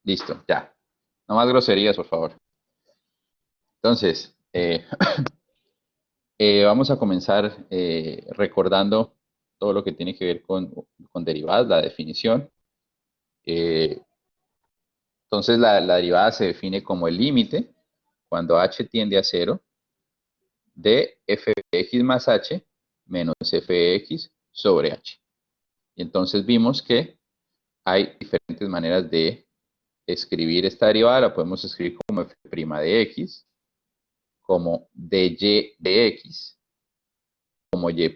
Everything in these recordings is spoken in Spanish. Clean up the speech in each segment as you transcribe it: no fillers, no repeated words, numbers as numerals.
Listo, ya. No más groserías, por favor. Entonces, vamos a comenzar recordando todo lo que tiene que ver con derivadas, la definición. Eh, entonces, la derivada se define como el límite, cuando h tiende a cero, de f de x más h menos f de x sobre h. Y entonces vimos que hay diferentes maneras de escribir esta derivada. La podemos escribir como f' de x, como dy de x, como y',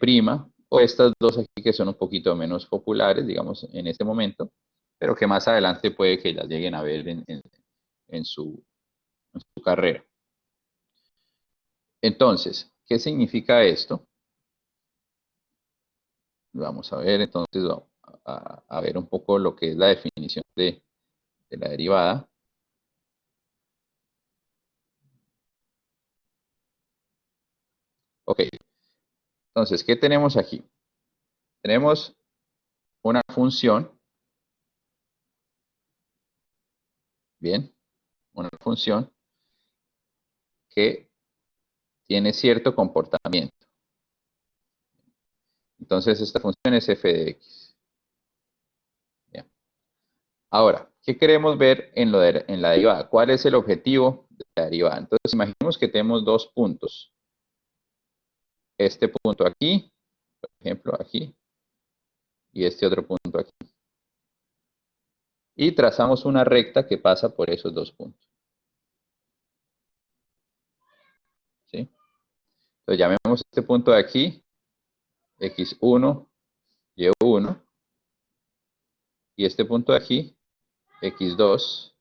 o estas dos aquí que son un poquito menos populares, digamos, en este momento, pero que más adelante puede que las lleguen a ver en su carrera. Entonces, ¿qué significa esto? Vamos a ver, entonces, a ver un poco lo que es la definición de la derivada. Ok, entonces, ¿qué tenemos aquí? Tenemos una función, bien, una función que tiene cierto comportamiento. Entonces, esta función es f de x. Bien. Ahora, ¿qué queremos ver en la derivada? ¿Cuál es el objetivo de la derivada? Entonces, imaginemos que tenemos dos puntos. Este punto aquí, por ejemplo, aquí, y este otro punto aquí. Y trazamos una recta que pasa por esos dos puntos. ¿Sí? Entonces, llamemos este punto de aquí x1, y1, y este punto de aquí x2,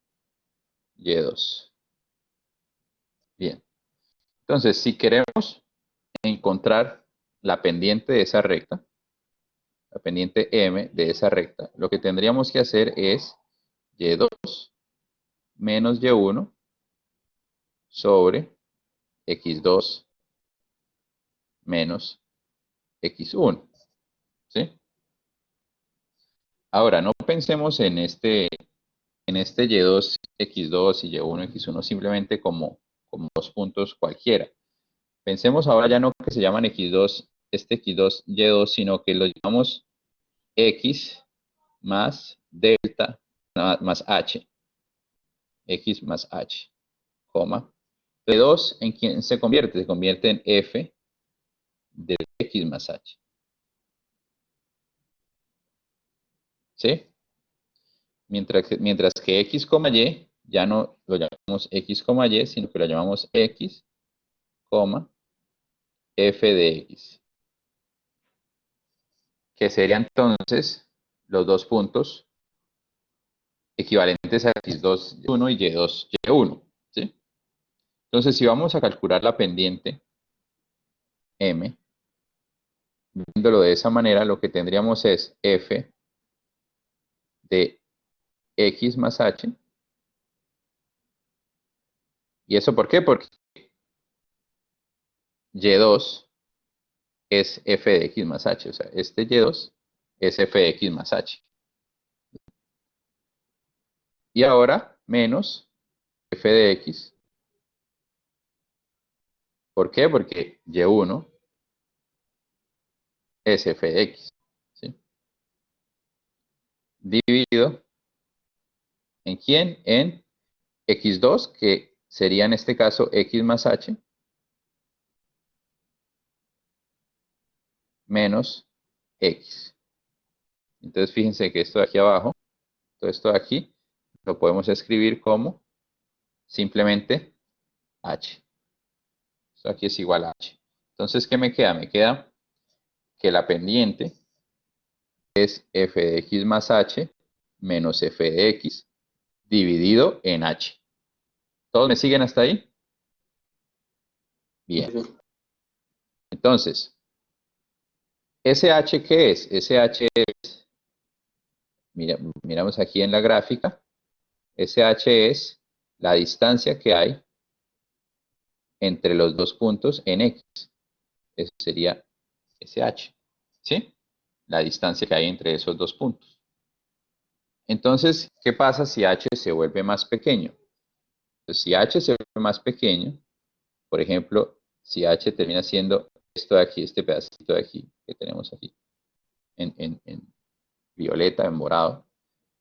y2. Bien. Entonces, si queremos encontrar la pendiente de esa recta, la pendiente m de esa recta, lo que tendríamos que hacer es y2 menos y1 sobre x2 menos x1. ¿Sí? Ahora, no pensemos en este y2, x2 y y1, x1 simplemente como dos puntos cualquiera. Pensemos ahora ya no que se llaman x2, x2, y2, sino que lo llamamos x más delta más h, x más h, coma. P2, ¿en quién se convierte? Se convierte en f de x más h. ¿Sí? Mientras que x, y ya no lo llamamos x, y, sino que lo llamamos x, f de x. Que serían entonces los dos puntos equivalentes a x2, y1 y y2, y1. ¿Sí? Entonces, si vamos a calcular la pendiente m, viéndolo de esa manera, lo que tendríamos es f de x más h. ¿Y eso por qué? Porque y2 es f de x más h. O sea, este y2 es f de x más h. Y ahora menos f de x. ¿Por qué? Porque y1 es f de x. ¿Sí? Dividido ¿en quién? En x2, que sería en este caso x más h, menos x. Entonces fíjense que esto de aquí abajo, todo esto de aquí, lo podemos escribir como simplemente h. Esto aquí es igual a h. Entonces, ¿qué me queda? Me queda que la pendiente es f de x más h menos f de x dividido en h. ¿Todos me siguen hasta ahí? Bien. Entonces, ¿ese h qué es? Ese h es, miramos aquí en la gráfica, ese h es la distancia que hay entre los dos puntos en x. Eso sería ese h. ¿Sí? La distancia que hay entre esos dos puntos. Entonces, ¿qué pasa si h se vuelve más pequeño? Pues si h se vuelve más pequeño, por ejemplo, si h termina siendo esto de aquí, este pedacito de aquí que tenemos aquí, en violeta, en morado,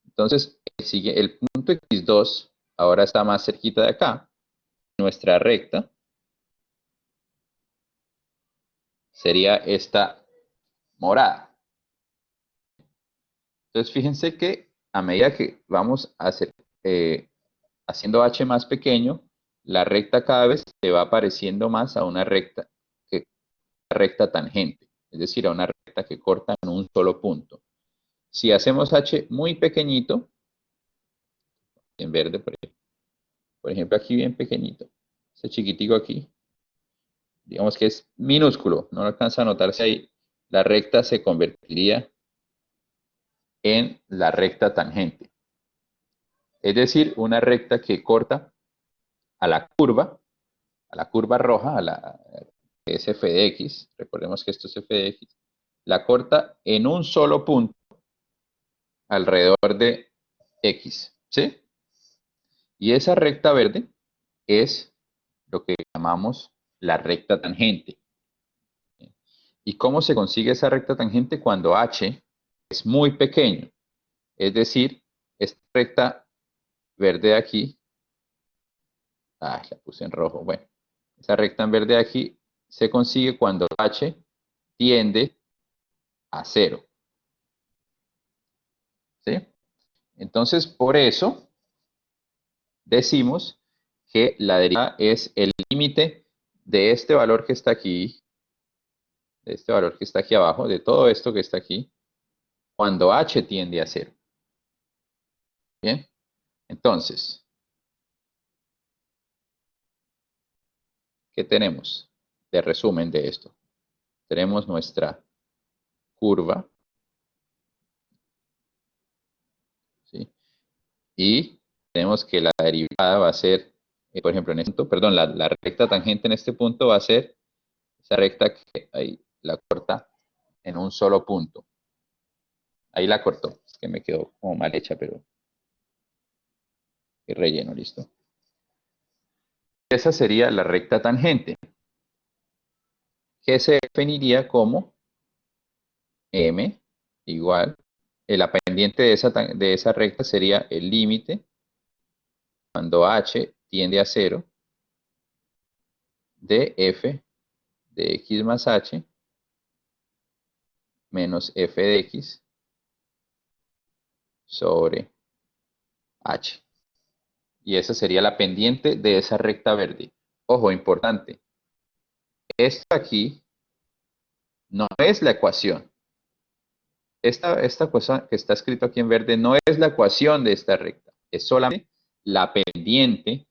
entonces sigue el punto x2, ahora está más cerquita de acá. Nuestra recta sería esta morada. Entonces, fíjense que a medida que vamos a hacer, haciendo h más pequeño, la recta cada vez se va pareciendo más a una recta, recta tangente, es decir, a una recta que corta en un solo punto. Si hacemos h muy pequeñito, en verde, por ejemplo, aquí bien pequeñito, ese chiquitico aquí, digamos que es minúsculo, no alcanza a notarse ahí, la recta se convertiría en la recta tangente. Es decir, una recta que corta a la curva roja, a la que es f de x, recordemos que esto es f de x, la corta en un solo punto alrededor de x, ¿sí? Y esa recta verde es lo que llamamos la recta tangente. ¿Y cómo se consigue esa recta tangente? Cuando h es muy pequeño. Es decir, esta recta verde de aquí, la puse en rojo, bueno, esa recta en verde de aquí se consigue cuando h tiende a cero, ¿sí? Entonces, por eso decimos que la derivada es el límite de este valor que está aquí, de este valor que está aquí abajo, de todo esto que está aquí, cuando h tiende a cero. Bien, entonces, ¿qué tenemos de resumen de esto? Tenemos nuestra curva, ¿sí? Y tenemos que la derivada va a ser, por ejemplo, en este punto, perdón, la recta tangente en este punto va a ser esa recta que ahí la corta en un solo punto. Ahí la cortó, es que me quedó como mal hecha, pero el relleno, listo. Esa sería la recta tangente, que se definiría como m igual, la pendiente de esa recta sería el límite cuando h tiende a cero de f de x más h menos f de x sobre h. Y esa sería la pendiente de esa recta verde. Ojo, importante. Esto aquí no es la ecuación. Esta cosa que está escrito aquí en verde no es la ecuación de esta recta. Es solamente la pendiente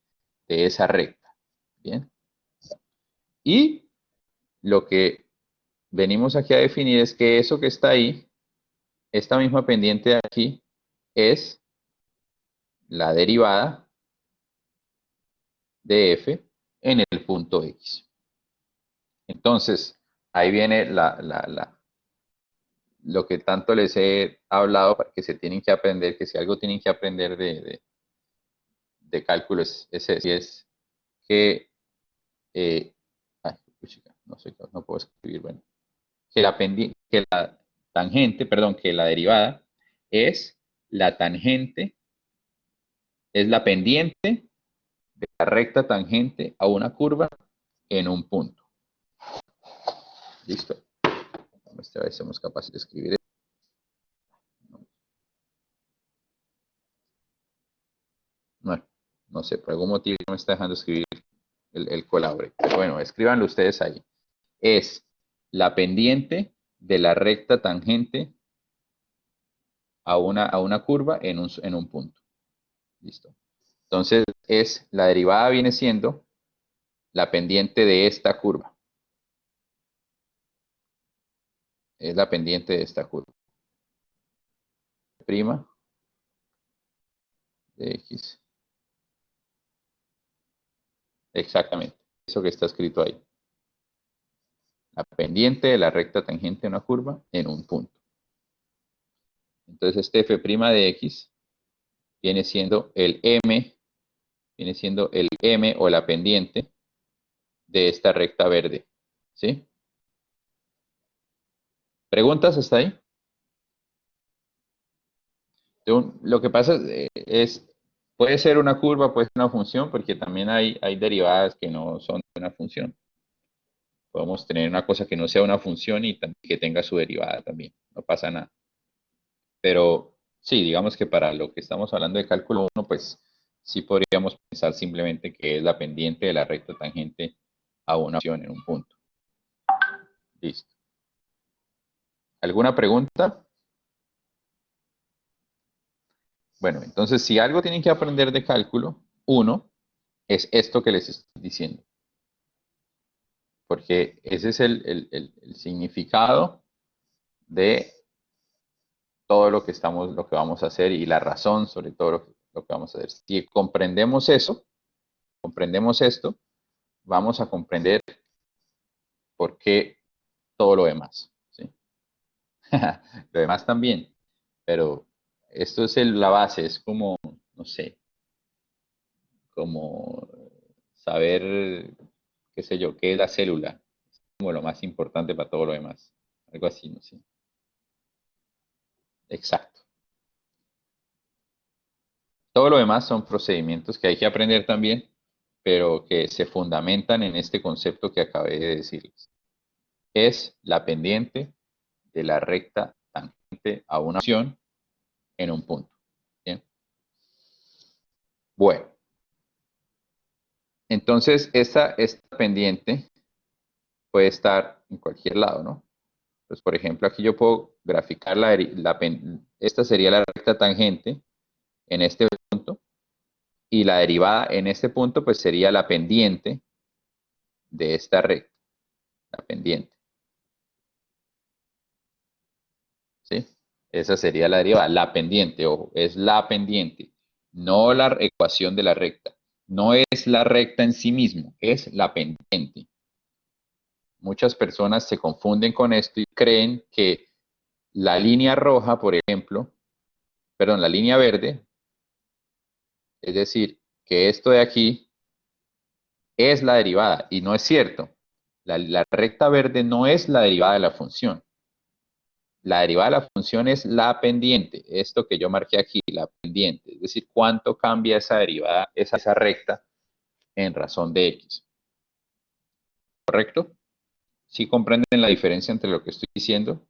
de esa recta. Bien. Y lo que venimos aquí a definir es que eso que está ahí, esta misma pendiente de aquí, es la derivada de f en el punto x. Entonces, ahí viene lo que tanto les he hablado, que se tienen que aprender, que si algo tienen que aprender de cálculo es que, ay, no, no puedo escribir, bueno, que la tangente, perdón, que la derivada es la tangente, es la pendiente de la recta tangente a una curva en un punto. Listo. Esta vez somos capaces de escribir esto. No, no sé, por algún motivo no me está dejando escribir el colabre. Pero bueno, escríbanlo ustedes ahí. Es la pendiente de la recta tangente a una curva en un punto. Listo. Entonces, la derivada viene siendo la pendiente de esta curva. Es la pendiente de esta curva. Prima de x. Exactamente. Eso que está escrito ahí. La pendiente de la recta tangente a una curva en un punto. Entonces, este f' de x viene siendo el M o la pendiente de esta recta verde, ¿sí? ¿Preguntas hasta ahí? Lo que pasa es, puede ser una curva, puede ser una función, porque también hay derivadas que no son de una función. Podemos tener una cosa que no sea una función y que tenga su derivada también, no pasa nada. Pero sí, digamos que para lo que estamos hablando de cálculo 1, pues sí podríamos pensar simplemente que es la pendiente de la recta tangente a una función en un punto. Listo. ¿Alguna pregunta? Bueno, entonces si algo tienen que aprender de cálculo 1, es esto que les estoy diciendo. Porque ese es el significado de todo lo lo que vamos a hacer y la razón sobre todo lo que vamos a hacer. Si comprendemos eso, comprendemos esto, vamos a comprender por qué todo lo demás, ¿sí? Lo demás también, pero esto es la base, es como, no sé, como saber, qué sé yo, qué es la célula, es como lo más importante para todo lo demás, algo así, no sé. Exacto. Todo lo demás son procedimientos que hay que aprender también, pero que se fundamentan en este concepto que acabé de decirles. Es la pendiente de la recta tangente a una acción en un punto. ¿Bien? Bueno, entonces esta pendiente puede estar en cualquier lado, ¿no? Pues, por ejemplo, aquí yo puedo graficar esta sería la recta tangente en este punto y la derivada en este punto pues sería la pendiente de esta recta, la pendiente, ¿sí? Esa sería la derivada, la pendiente, ojo, es la pendiente, no la ecuación de la recta. No es la recta en sí mismo, es la pendiente. Muchas personas se confunden con esto y creen que la línea roja, por ejemplo, perdón, la línea verde, es decir, que esto de aquí es la derivada, y no es cierto. La recta verde no es la derivada de la función. La derivada de la función es la pendiente, esto que yo marqué aquí, la pendiente, es decir, cuánto cambia esa derivada, esa recta en razón de x. ¿Correcto? ¿Sí comprenden la diferencia entre lo que estoy diciendo?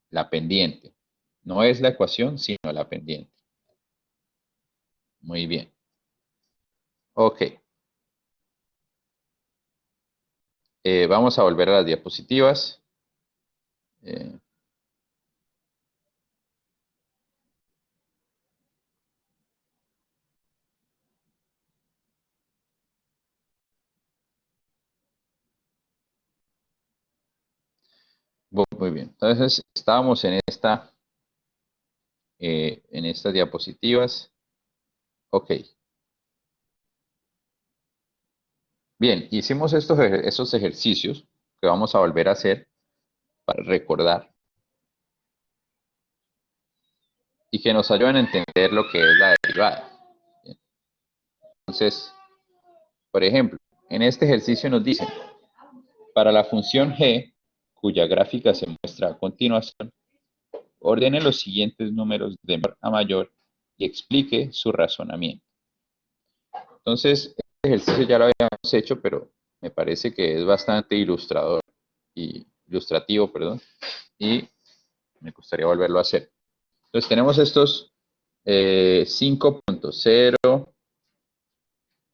La pendiente. No es la ecuación, sino la pendiente. Muy bien. Ok. Vamos a volver a las diapositivas. Eh, muy bien. Entonces, estábamos en estas diapositivas. Ok. Bien, hicimos esos ejercicios que vamos a volver a hacer para recordar y que nos ayuden a entender lo que es la derivada. Bien. Entonces, por ejemplo, en este ejercicio nos dicen, para la función g, cuya gráfica se muestra a continuación, ordene los siguientes números de menor a mayor y explique su razonamiento. Entonces, este ejercicio ya lo habíamos hecho, pero me parece que es bastante ilustrativo, perdón, y me gustaría volverlo a hacer. Entonces, tenemos estos 5 puntos, 0,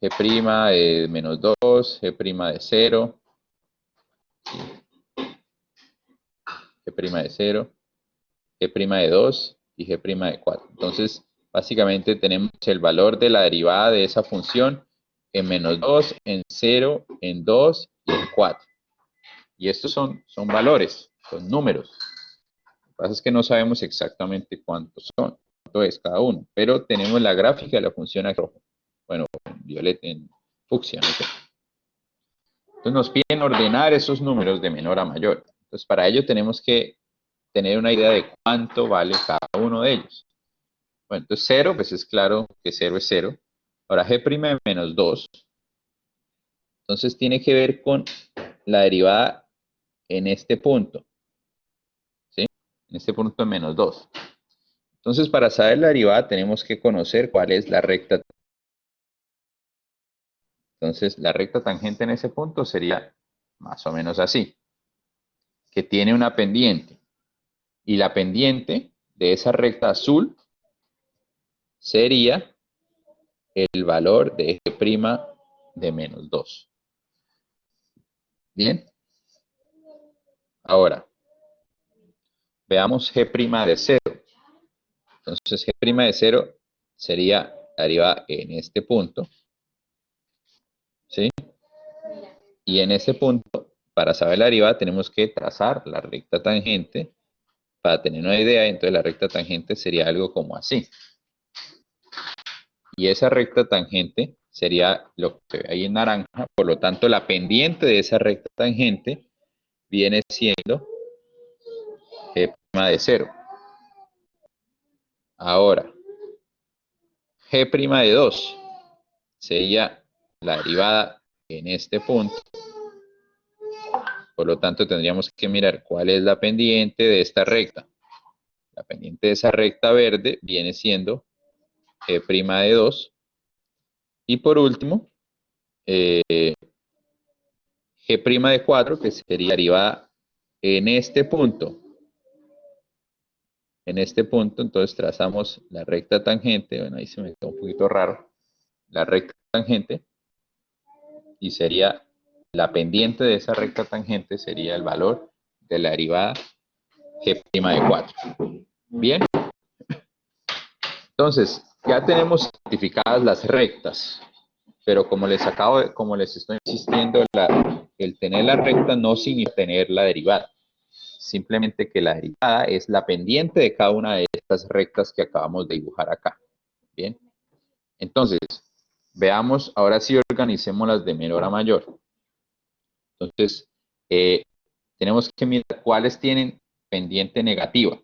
g' de menos 2, g' de 0, g' de 0, g' de 2 y g' de 4. Entonces, básicamente tenemos el valor de la derivada de esa función en menos 2, en 0, en 2 y en 4. Y estos son valores, son números. Lo que pasa es que no sabemos exactamente cuántos son, cuánto es cada uno, pero tenemos la gráfica de la función aquí rojo. Bueno, en violeta, en fucsia, no sé. Entonces nos piden ordenar esos números de menor a mayor. Entonces para ello tenemos que tener una idea de cuánto vale cada uno de ellos. Bueno, entonces 0, pues es claro que 0 es 0. Ahora g' de menos 2. Entonces tiene que ver con la derivada en este punto. ¿Sí? En este punto de menos 2. Entonces, para saber la derivada tenemos que conocer cuál es la recta. Entonces, la recta tangente en ese punto sería más o menos así, que tiene una pendiente. Y la pendiente de esa recta azul sería el valor de g' de menos 2. Bien. Ahora, veamos g' de 0. Entonces, g' de 0 sería la derivada en este punto. ¿Sí? Y en ese punto, para saber la derivada, tenemos que trazar la recta tangente para tener una idea. Entonces, la recta tangente sería algo como así. Y esa recta tangente sería lo que se ve ahí en naranja. Por lo tanto, la pendiente de esa recta tangente viene siendo g' de 0. Ahora, g' de 2 sería la derivada en este punto. Por lo tanto, tendríamos que mirar cuál es la pendiente de esta recta. La pendiente de esa recta verde viene siendo g' de 2. Y por último, g' de 4, que sería derivada en este punto. En este punto, entonces trazamos la recta tangente. Bueno, ahí se me quedó un poquito raro. La recta tangente. Y sería la pendiente de esa recta tangente sería el valor de la derivada g' de 4. Bien. Entonces, ya tenemos identificadas las rectas, pero como les estoy insistiendo, el tener la recta no significa tener la derivada. Simplemente que la derivada es la pendiente de cada una de estas rectas que acabamos de dibujar acá. Bien. Entonces, veamos, ahora sí organicemos las de menor a mayor. Entonces, tenemos que mirar cuáles tienen pendiente negativa,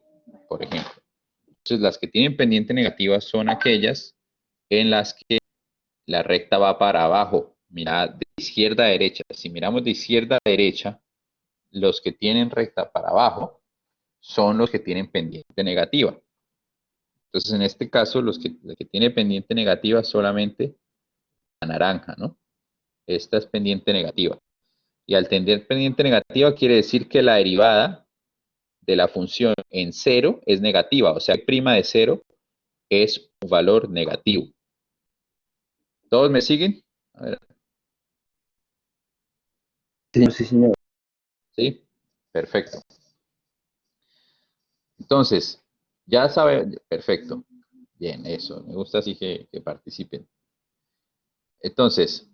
por ejemplo. Entonces, las que tienen pendiente negativa son aquellas en las que la recta va para abajo. Mira, de izquierda a derecha. Si miramos de izquierda a derecha, los que tienen recta para abajo son los que tienen pendiente negativa. Entonces, en este caso, los que tienen pendiente negativa solamente la naranja, ¿no? Esta es pendiente negativa. Y al tener pendiente negativa quiere decir que la derivada de la función en 0 es negativa. O sea, prima de 0 es un valor negativo. ¿Todos me siguen? A ver. Sí, señor. Sí, perfecto. Entonces, ya sabe, perfecto. Bien, eso, me gusta así que participen. Entonces,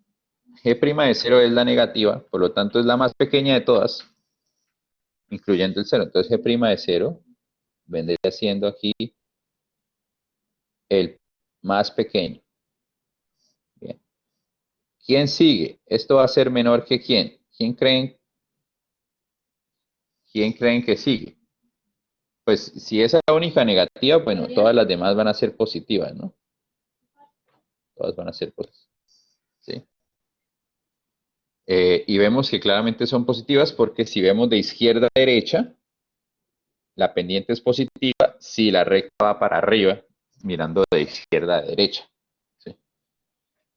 g' de 0 es la negativa, por lo tanto es la más pequeña de todas, incluyendo el 0. Entonces, g' de 0 vendría siendo aquí el más pequeño. Bien. ¿Quién sigue? Esto va a ser menor que quién. ¿Quién creen que sigue? Pues si esa es la única negativa, bueno, todas las demás van a ser positivas, ¿no? Todas van a ser positivas. ¿Sí? Y vemos que claramente son positivas porque si vemos de izquierda a derecha, la pendiente es positiva si la recta va para arriba, mirando de izquierda a derecha. ¿Sí?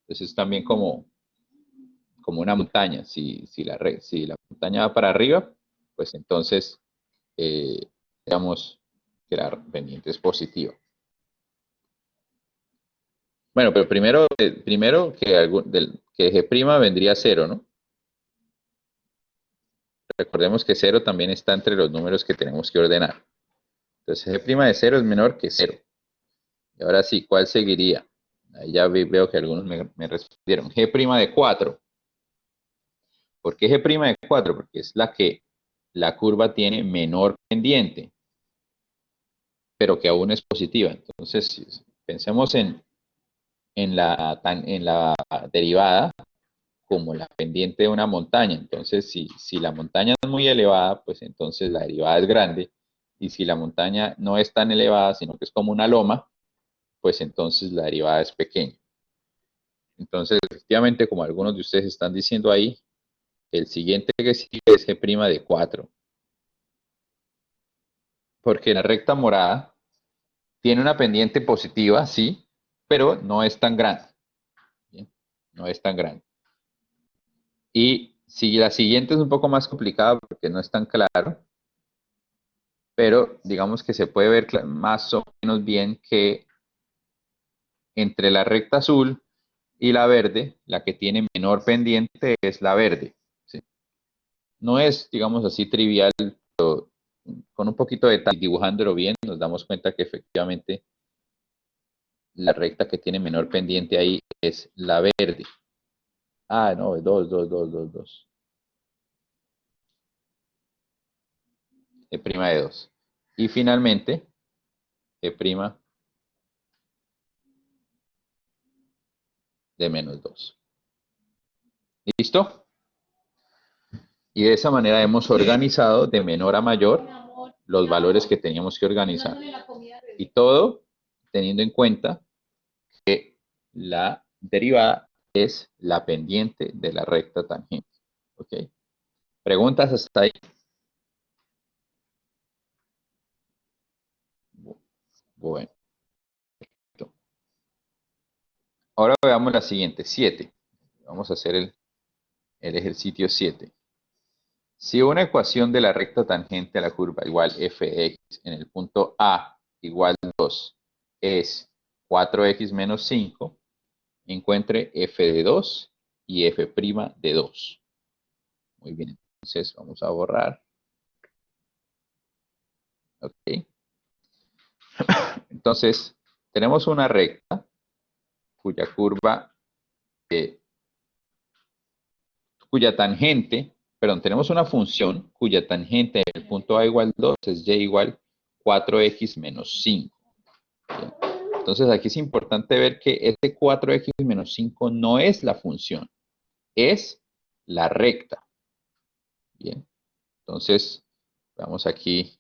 Entonces es también como una montaña. Si la montaña va para arriba, pues entonces digamos que la pendiente es positiva. Bueno, pero primero que G' vendría 0, ¿no? Recordemos que 0 también está entre los números que tenemos que ordenar. Entonces G' de 0 es menor que 0. Y ahora sí, ¿cuál seguiría? Ahí ya veo que algunos me respondieron. G' de 4. ¿Por qué G' de 4? Porque es la que la curva tiene menor pendiente, pero que aún es positiva. Entonces, si pensemos en la derivada como la pendiente de una montaña. Entonces, si la montaña es muy elevada, pues entonces la derivada es grande. Y si la montaña no es tan elevada, sino que es como una loma, pues entonces la derivada es pequeña. Entonces, efectivamente, como algunos de ustedes están diciendo ahí, el siguiente que sigue es g' de 4. Porque la recta morada tiene una pendiente positiva, sí, pero no es tan grande. ¿Bien? No es tan grande. Y si la siguiente es un poco más complicada porque no es tan claro, pero digamos que se puede ver más o menos bien que entre la recta azul y la verde, la que tiene menor pendiente es la verde. ¿Sí? No es, digamos así, trivial, pero con un poquito de detalle, dibujándolo bien, nos damos cuenta que efectivamente la recta que tiene menor pendiente ahí es la verde. Ah, no, 2, 2, 2, 2, 2. E' de 2. Y finalmente, E' de menos 2. ¿Listo? Y de esa manera hemos organizado de menor a mayor los valores que teníamos que organizar. Y todo teniendo en cuenta que la derivada es la pendiente de la recta tangente. ¿Ok? ¿Preguntas hasta ahí? Bueno. Ahora veamos la siguiente, 7. Vamos a hacer el ejercicio 7. Si una ecuación de la recta tangente a la curva igual f de x en el punto A igual 2 es 4x menos 5, encuentre f de 2 y f' de 2. Muy bien, entonces vamos a borrar. Ok. Entonces, tenemos una recta cuya curva, cuya tangente, perdón, tenemos una función cuya tangente en el punto A igual 2 es y igual 4x menos 5. ¿Bien? Entonces aquí es importante ver que este 4x menos 5 no es la función, es la recta. Bien, entonces vamos aquí,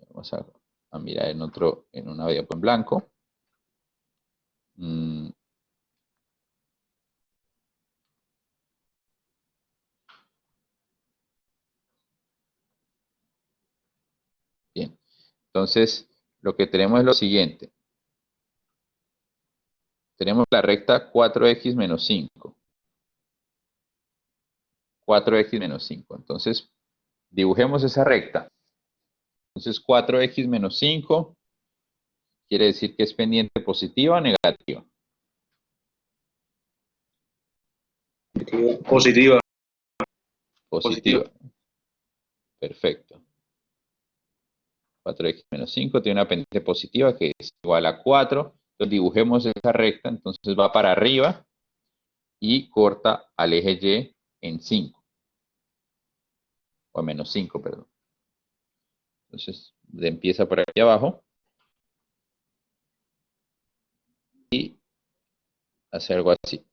vamos a mirar en una diapo en blanco. Bien, entonces lo que tenemos es lo siguiente. Tenemos la recta 4x menos 5. 4x menos 5. Entonces, dibujemos esa recta. Entonces, 4x menos 5 quiere decir que es pendiente positiva o negativa. Positiva. Positiva. Perfecto. 4x menos 5 tiene una pendiente positiva que es igual a 4. Entonces, dibujemos esa recta. Entonces, va para arriba y corta al eje Y en 5. O en menos 5, perdón. Entonces, empieza por aquí abajo. Y hace algo así.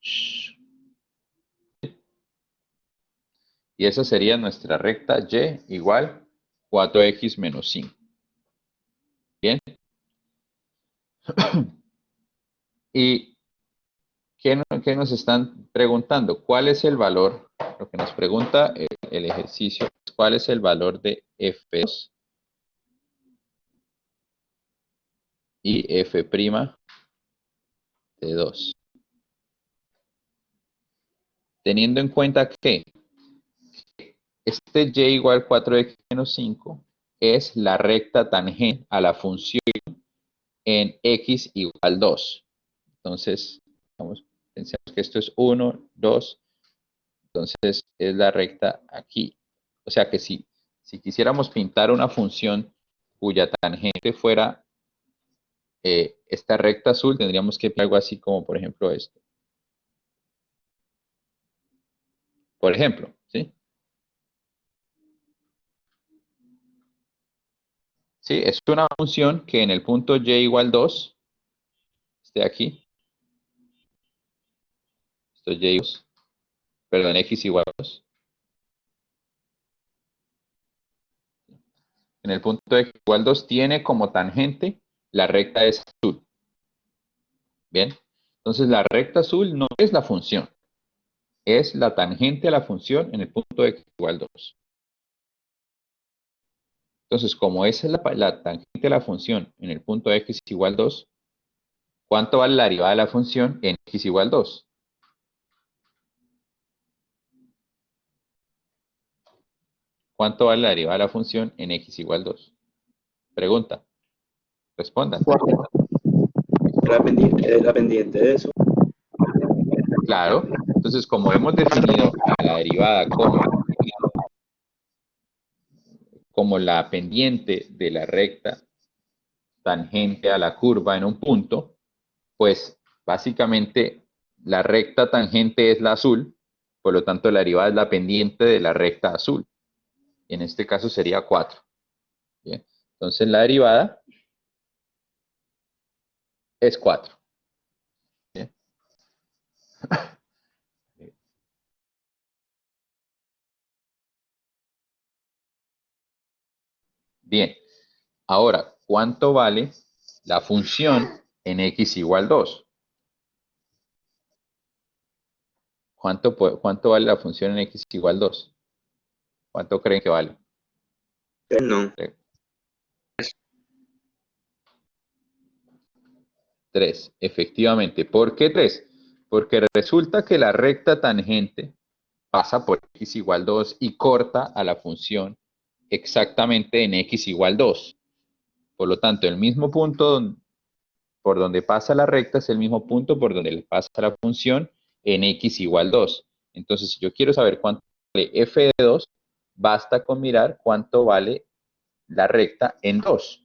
Y esa sería nuestra recta Y igual 4x menos 5. Bien. ¿Y qué nos están preguntando? ¿Cuál es el valor? Lo que nos pregunta el ejercicio es cuál es el valor de f2 y f' de 2. Teniendo en cuenta que este y igual 4x menos 5 es la recta tangente a la función en x igual 2. Entonces, pensemos que esto es 1, 2, entonces es la recta aquí. O sea que si quisiéramos pintar una función cuya tangente fuera esta recta azul, tendríamos que pintar algo así como, por ejemplo, esto. Por ejemplo, ¿sí? Sí, es una función que en el punto y igual 2, esté aquí, esto y 2, perdón, x igual 2. En el punto x igual 2 tiene como tangente la recta es azul. Bien, entonces la recta azul no es la función, es la tangente a la función en el punto x igual 2. Entonces, como esa es la tangente a la función en el punto x igual 2, ¿cuánto vale la derivada de la función en x igual 2? ¿Cuánto vale la derivada de la función en x igual 2? Pregunta, respondan. La pendiente de eso. Claro, entonces como hemos definido a la derivada como la pendiente de la recta tangente a la curva en un punto, pues básicamente la recta tangente es la azul, por lo tanto la derivada es la pendiente de la recta azul. En este caso sería 4. ¿Bien? Entonces la derivada es 4. ¿Bien? Bien, ahora, ¿cuánto vale la función en x igual 2? ¿Cuánto vale la función en x igual 2? ¿Cuánto creen que vale? No. 3, efectivamente. ¿Por qué 3? Porque resulta que la recta tangente pasa por x igual 2 y corta a la función exactamente en x igual 2. Por lo tanto, el mismo punto por donde pasa la recta es el mismo punto por donde le pasa la función en x igual 2. Entonces, si yo quiero saber cuánto vale f de 2, basta con mirar cuánto vale la recta en 2.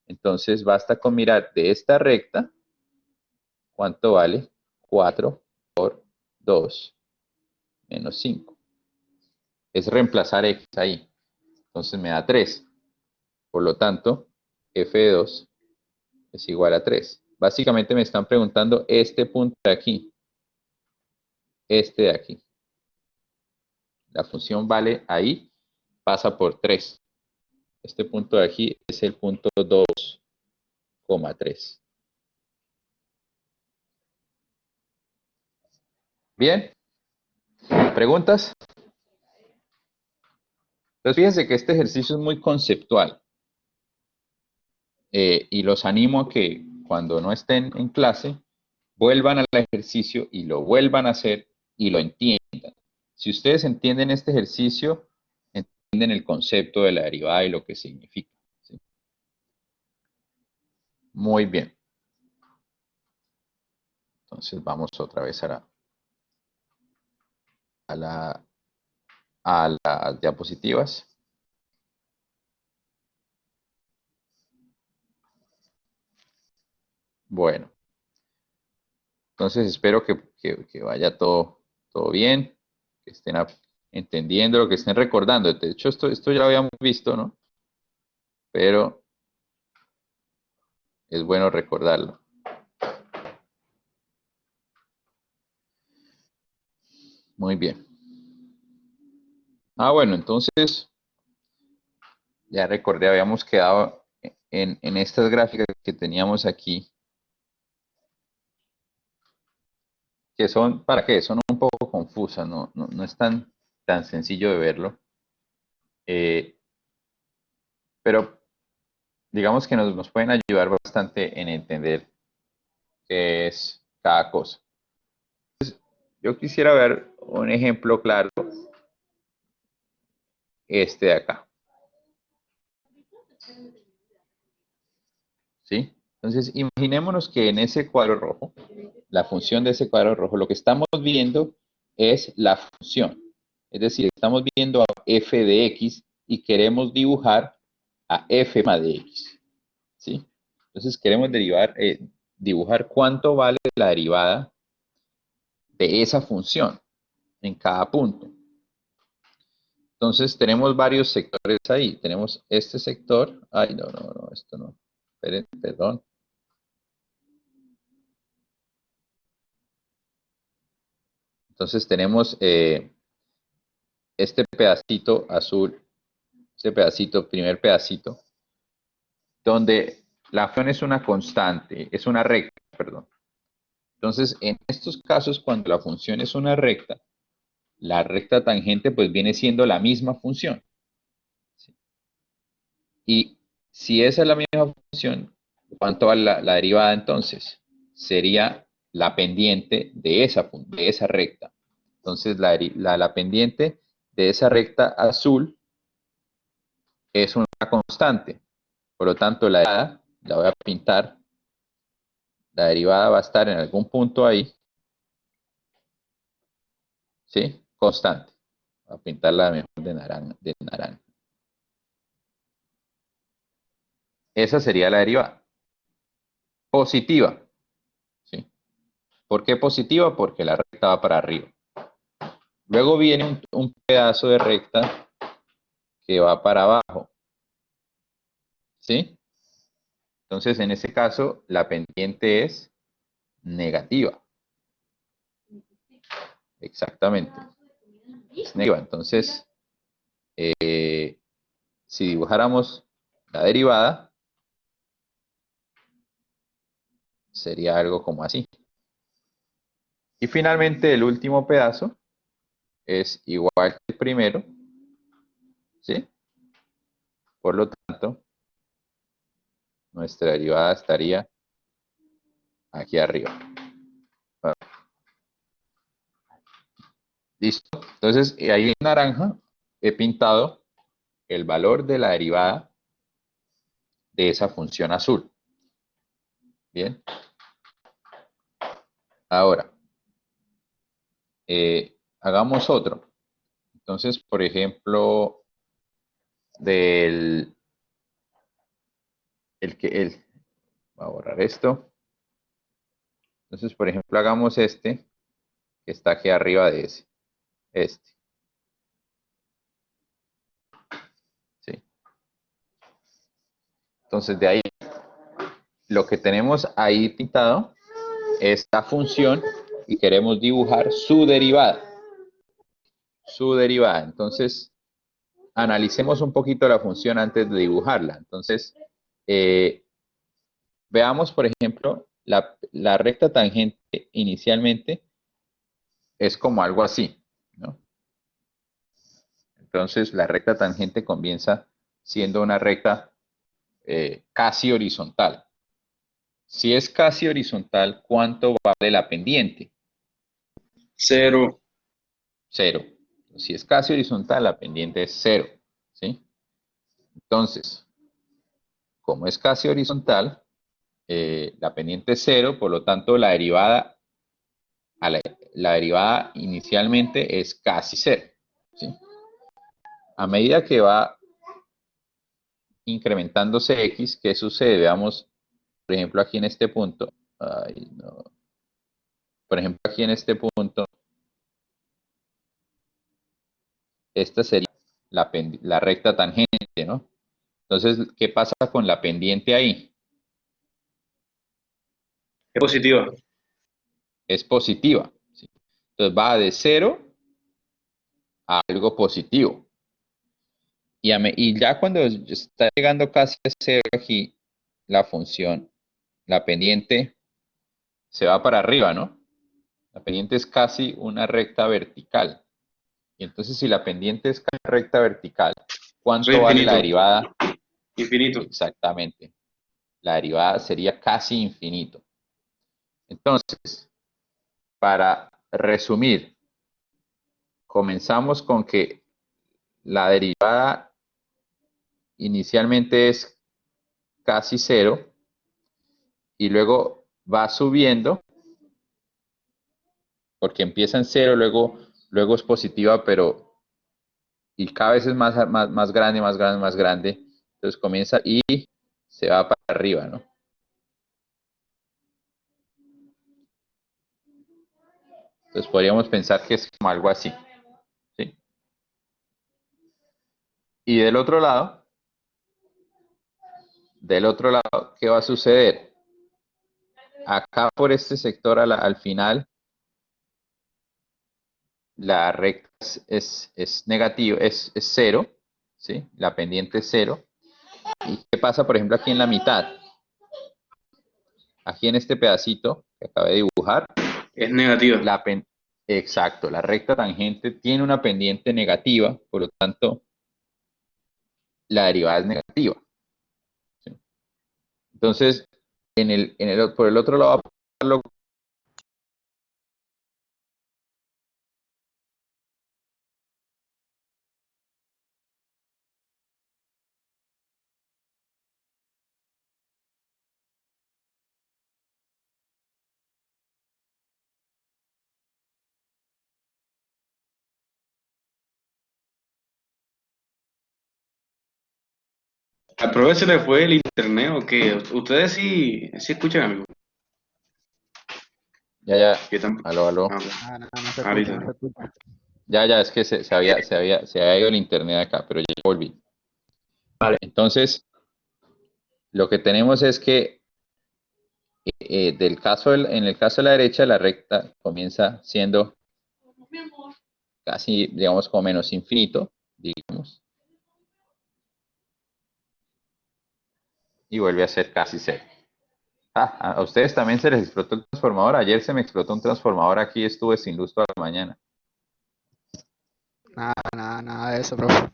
Entonces, basta con mirar de esta recta cuánto vale 4 por 2 menos 5. Es reemplazar x ahí. Entonces me da 3. Por lo tanto, f de 2 es igual a 3. Básicamente me están preguntando este punto de aquí. Este de aquí. La función vale ahí, pasa por 3. Este punto de aquí es el punto 2,3. Bien, ¿preguntas? Entonces fíjense que este ejercicio es muy conceptual y los animo a que cuando no estén en clase vuelvan al ejercicio y lo vuelvan a hacer y lo entiendan. Si ustedes entienden este ejercicio, entienden el concepto de la derivada y lo que significa. ¿Sí? Muy bien. Entonces vamos otra vez a, la, a las diapositivas. Bueno, entonces espero que vaya todo bien, que estén entendiendo lo que estén recordando. De hecho, esto ya lo habíamos visto, ¿no? Pero es bueno recordarlo. Muy bien. Bueno, entonces ya recordé, habíamos quedado en estas gráficas que teníamos aquí, que son, ¿para qué? Son un poco confusas, no es tan sencillo de verlo, eh, pero digamos que nos pueden ayudar bastante en entender qué es cada cosa. Yo quisiera ver un ejemplo claro, este de acá, ¿sí? Entonces, imaginémonos que en ese cuadro rojo, la función de ese cuadro rojo, lo que estamos viendo es la función. Es decir, estamos viendo a f de x y queremos dibujar a f de x, ¿sí? Entonces, queremos dibujar cuánto vale la derivada de esa función en cada punto. Entonces, tenemos varios sectores ahí. Tenemos este sector. Ay, no, esto no. Esperen, perdón. Entonces, tenemos este pedacito azul, este pedacito, primer pedacito, donde la función es una constante, es una recta, perdón. Entonces, en estos casos, cuando la función es una recta, la recta tangente pues viene siendo la misma función. ¿Sí? Y si esa es la misma función, ¿cuánto vale la derivada entonces? Sería la pendiente de esa recta. Entonces, la pendiente de esa recta azul es una constante. Por lo tanto, la voy a pintar. La derivada va a estar en algún punto ahí, ¿sí? Constante. Voy a pintarla mejor de naranja. Esa sería la derivada. Positiva, ¿sí? ¿Por qué positiva? Porque la recta va para arriba. Luego viene un pedazo de recta que va para abajo, ¿sí? Entonces, en ese caso, la pendiente es negativa. Exactamente. Es negativa. Entonces, si dibujáramos la derivada, sería algo como así. Y finalmente, el último pedazo es igual que el primero, ¿sí? Por lo tanto, nuestra derivada estaría aquí arriba. Listo. Entonces, ahí en naranja he pintado el valor de la derivada de esa función azul. Bien. Ahora, hagamos otro. Entonces, por ejemplo, del voy a borrar esto. Entonces, por ejemplo, hagamos este que está aquí arriba de ese. Este. ¿Sí? Entonces, de ahí, lo que tenemos ahí pintado es la función y queremos dibujar su derivada. Su derivada. Entonces, analicemos un poquito la función antes de dibujarla. Entonces, veamos, por ejemplo, la recta tangente inicialmente es como algo así, ¿no? Entonces, la recta tangente comienza siendo una recta casi horizontal. Si es casi horizontal, ¿cuánto vale la pendiente? 0. Cero. Si es casi horizontal, la pendiente es cero, ¿sí? Entonces, como es casi horizontal, la pendiente es cero, por lo tanto, la derivada inicialmente es casi cero, ¿sí? A medida que va incrementándose x, ¿qué sucede? Veamos, por ejemplo, aquí en este punto. Ay, no. Por ejemplo, aquí en este punto, esta sería la recta tangente, ¿no? Entonces, ¿qué pasa con la pendiente ahí? Es positiva. Es positiva, ¿sí? Entonces va de cero a algo positivo. Y ya cuando está llegando casi a cero aquí, la función, la pendiente se va para arriba, ¿no? La pendiente es casi una recta vertical. Y entonces, si la pendiente es casi recta vertical, Eso es ¿cuánto vale la infinito. derivada? Infinito. Exactamente. La derivada sería casi infinito. Entonces, para resumir, comenzamos con que la derivada inicialmente es casi cero y luego va subiendo porque empieza en cero, luego es positiva, pero y cada vez es más grande, más grande, más grande. Entonces comienza y se va para arriba, ¿no? Entonces podríamos pensar que es como algo así, ¿sí? Y del otro lado, ¿qué va a suceder? Acá por este sector al final, la recta es negativo, es cero, ¿sí? La pendiente es cero. ¿Y qué pasa, por ejemplo, aquí en la mitad? aquí en este pedacito que acabé de dibujar, Es negativa. exacto, la recta tangente tiene una pendiente negativa, por lo tanto, la derivada es negativa. ¿Sí? Entonces, por el otro lado, ¿Al profe se le fue el internet o qué? Ustedes sí escuchan algo. ya, Yo tampoco. aló, aló. Ah, bueno. Ah, no, no se Ah, escucha, listo. no se escucha. Ya, es que se había ido el internet acá, pero ya volví. Vale. Entonces, lo que tenemos es que en el caso de la derecha, la recta comienza siendo casi, digamos, como menos infinito, digamos, y vuelve a ser casi cero. A ustedes también se les explotó el transformador. Ayer se me explotó un transformador aquí, estuve sin luz toda la mañana. Nada de eso, profe.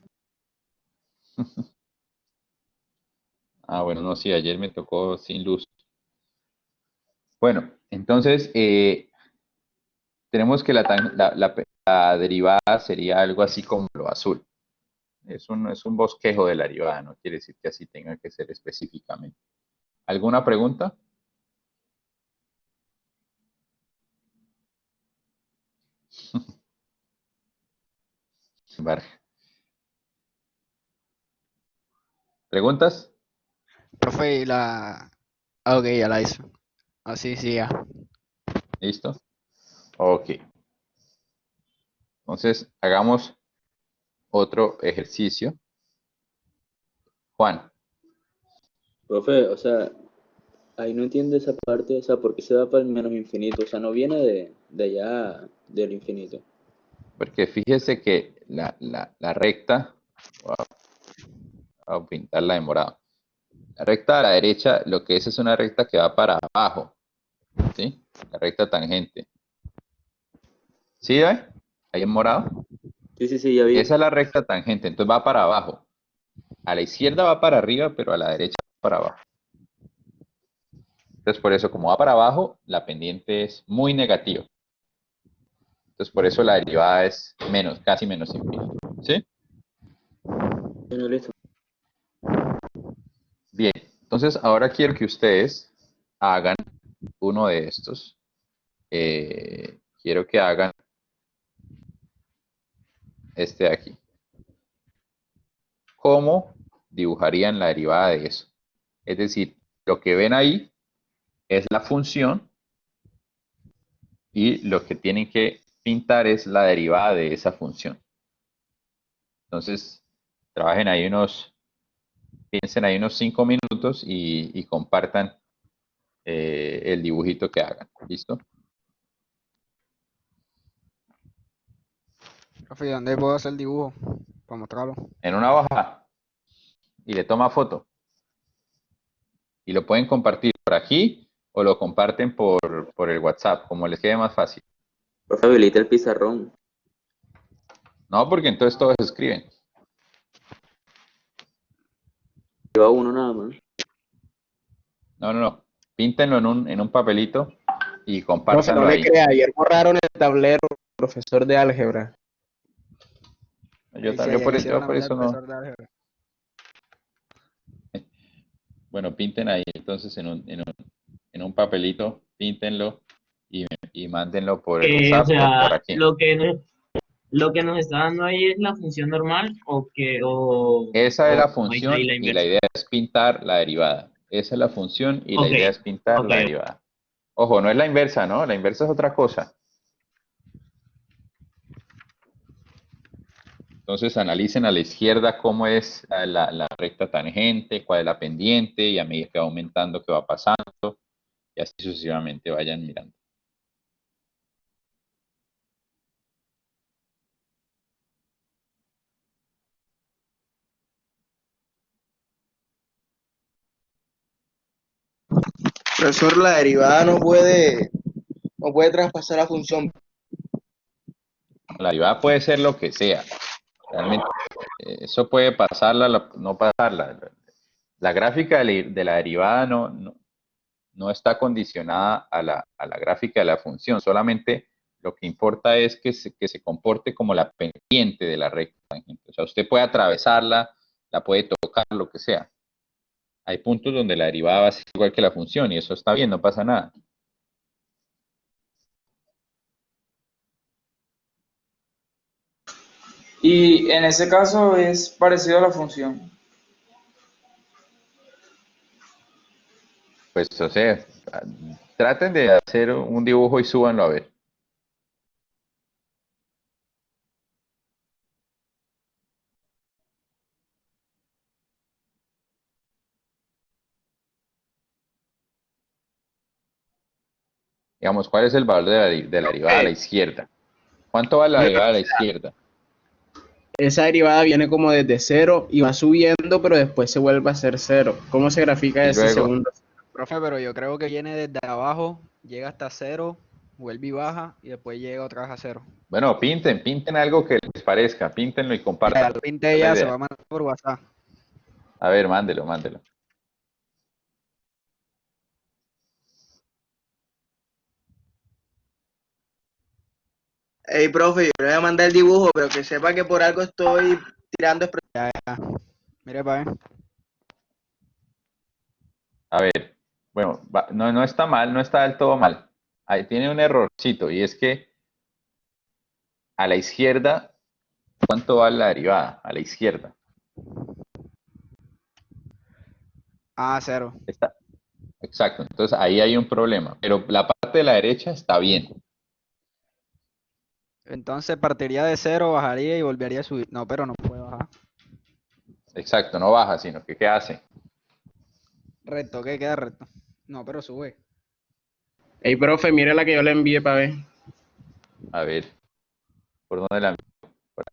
Bueno, no, sí, ayer me tocó sin luz. Bueno, entonces tenemos que la derivada sería algo así como lo azul. Es un bosquejo de la derivada, no quiere decir que así tenga que ser específicamente. ¿Alguna pregunta? Vale. ¿Preguntas? Profe, y la... Ah, ok, ya la hizo. Así, sí, ya. ¿Listo? Ok. Entonces, hagamos otro ejercicio. Juan, Profe, o sea, ahí no entiendo esa parte, o sea, ¿por qué se va para el menos infinito? O sea, no viene de allá del infinito. porque fíjese que la recta, voy a pintarla de morado. La recta a la derecha, lo que es una recta que va para abajo, ¿sí? La recta tangente. ¿Sí, ve? Ahí en morado. Sí, ya vi. Esa es la recta tangente, entonces va para abajo. A la izquierda va para arriba, pero a la derecha va para abajo. Entonces, por eso, como va para abajo, la pendiente es muy negativa. Entonces, por eso la derivada es menos, casi menos infinito. ¿Sí? Bueno, listo. Bien, entonces ahora quiero que ustedes hagan uno de estos. Quiero que hagan este de aquí. ¿Cómo dibujarían la derivada de eso? Es decir, lo que ven ahí es la función y lo que tienen que pintar es la derivada de esa función. Entonces, trabajen ahí piensen ahí unos 5 minutos y compartan el dibujito que hagan. ¿Listo? Profe, ¿y dónde puedo hacer el dibujo? Para mostrarlo. En una hoja y le toma foto. Y lo pueden compartir por aquí o lo comparten por el WhatsApp, como les quede más fácil. Profe, habilita el pizarrón. No, porque entonces todos escriben. Lleva uno nada más. No. Píntenlo en un papelito y Profe, no compártanlo le ahí. crea, ayer borraron el tablero, profesor de álgebra. Yo, Ahí sí, tam- yo ayer por, le eso- yo hicieron a por mí al eso no. profesor de álgebra. Bueno, pinten ahí entonces en un papelito, píntenlo y mándenlo por el O WhatsApp o por sea, aquí. lo que nos está dando ahí es la función normal Esa es o la como dice ahí función la y la inversa. idea es pintar la derivada. Esa es la función y la Ok, idea es pintar ok. la derivada. Ojo, no es la inversa, ¿no? La inversa es otra cosa. Entonces analicen a la izquierda cómo es la recta tangente, cuál es la pendiente, y a medida que va aumentando, qué va pasando, y así sucesivamente vayan mirando. Profesor, la derivada no puede traspasar la función. La derivada puede ser lo que sea. Realmente, eso puede pasarla, no pasarla. La gráfica de la derivada no está condicionada a la gráfica de la función, solamente lo que importa es que se comporte como la pendiente de la recta tangente. O sea, usted puede atravesarla, la puede tocar, lo que sea. Hay puntos donde la derivada va a ser igual que la función y eso está bien, no pasa nada. Y en ese caso es parecido a la función. Pues, o sea, traten de hacer un dibujo y súbanlo a ver. Digamos, ¿cuál es el valor de la derivada a la izquierda? ¿Cuánto vale la derivada a la izquierda? Esa derivada viene como desde cero y va subiendo, pero después se vuelve a ser cero. ¿Cómo se grafica Y ese luego, segundo? Profe, pero yo creo que viene desde abajo, llega hasta cero, vuelve y baja, y después llega otra vez a cero. bueno, pinten algo que les parezca, píntenlo y Ya compartan. lo pinté Es la ya, se va idea. a mandar por WhatsApp. A ver, mándelo. Ey, profe, yo le voy a mandar el dibujo, pero que sepa que por algo estoy tirando. Ya. Mire, pa' ver. A ver, bueno, no está mal, no está del todo mal. Ahí tiene un errorcito y es que a la izquierda, ¿cuánto vale la derivada? A la izquierda. Ah, cero. Está, exacto, entonces ahí hay un problema, pero la parte de la derecha está bien. Entonces partiría de cero, bajaría y volvería a subir. No, pero no puede bajar. Exacto, no baja, sino que ¿qué hace? Recto, ¿qué queda recto? No, pero sube. Ey, profe, mire la que yo le envié para ver. A ver, ¿por dónde la por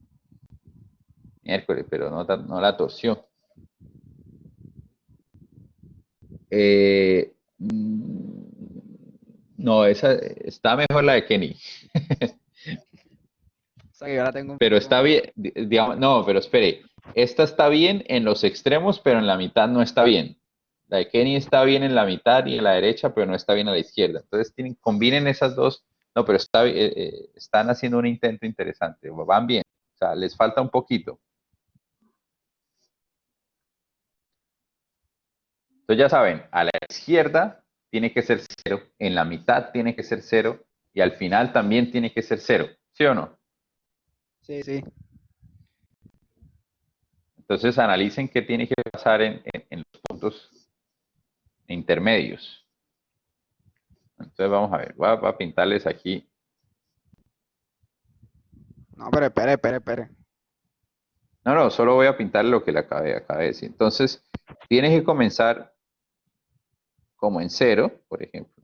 miércoles? Pero no la torció. No, esa está mejor la de Kenny. O sea que yo la tengo un Pero poquito está más. bien, digamos, no, pero espere. Esta está bien en los extremos, pero en la mitad no está bien. La de Kenny está bien en la mitad y en la derecha, pero no está bien a la izquierda. Entonces combinen esas dos. No, pero están haciendo un intento interesante. Van bien. O sea, les falta un poquito. Entonces ya saben, a la izquierda tiene que ser cero, en la mitad tiene que ser cero y al final también tiene que ser cero. ¿Sí o no? Sí, sí. Entonces analicen qué tiene que pasar en los puntos intermedios. Entonces vamos a ver, voy a pintarles aquí. No, pero espere. No, solo voy a pintar lo que le acabé de decir. Entonces, tienes que comenzar como en cero, por ejemplo.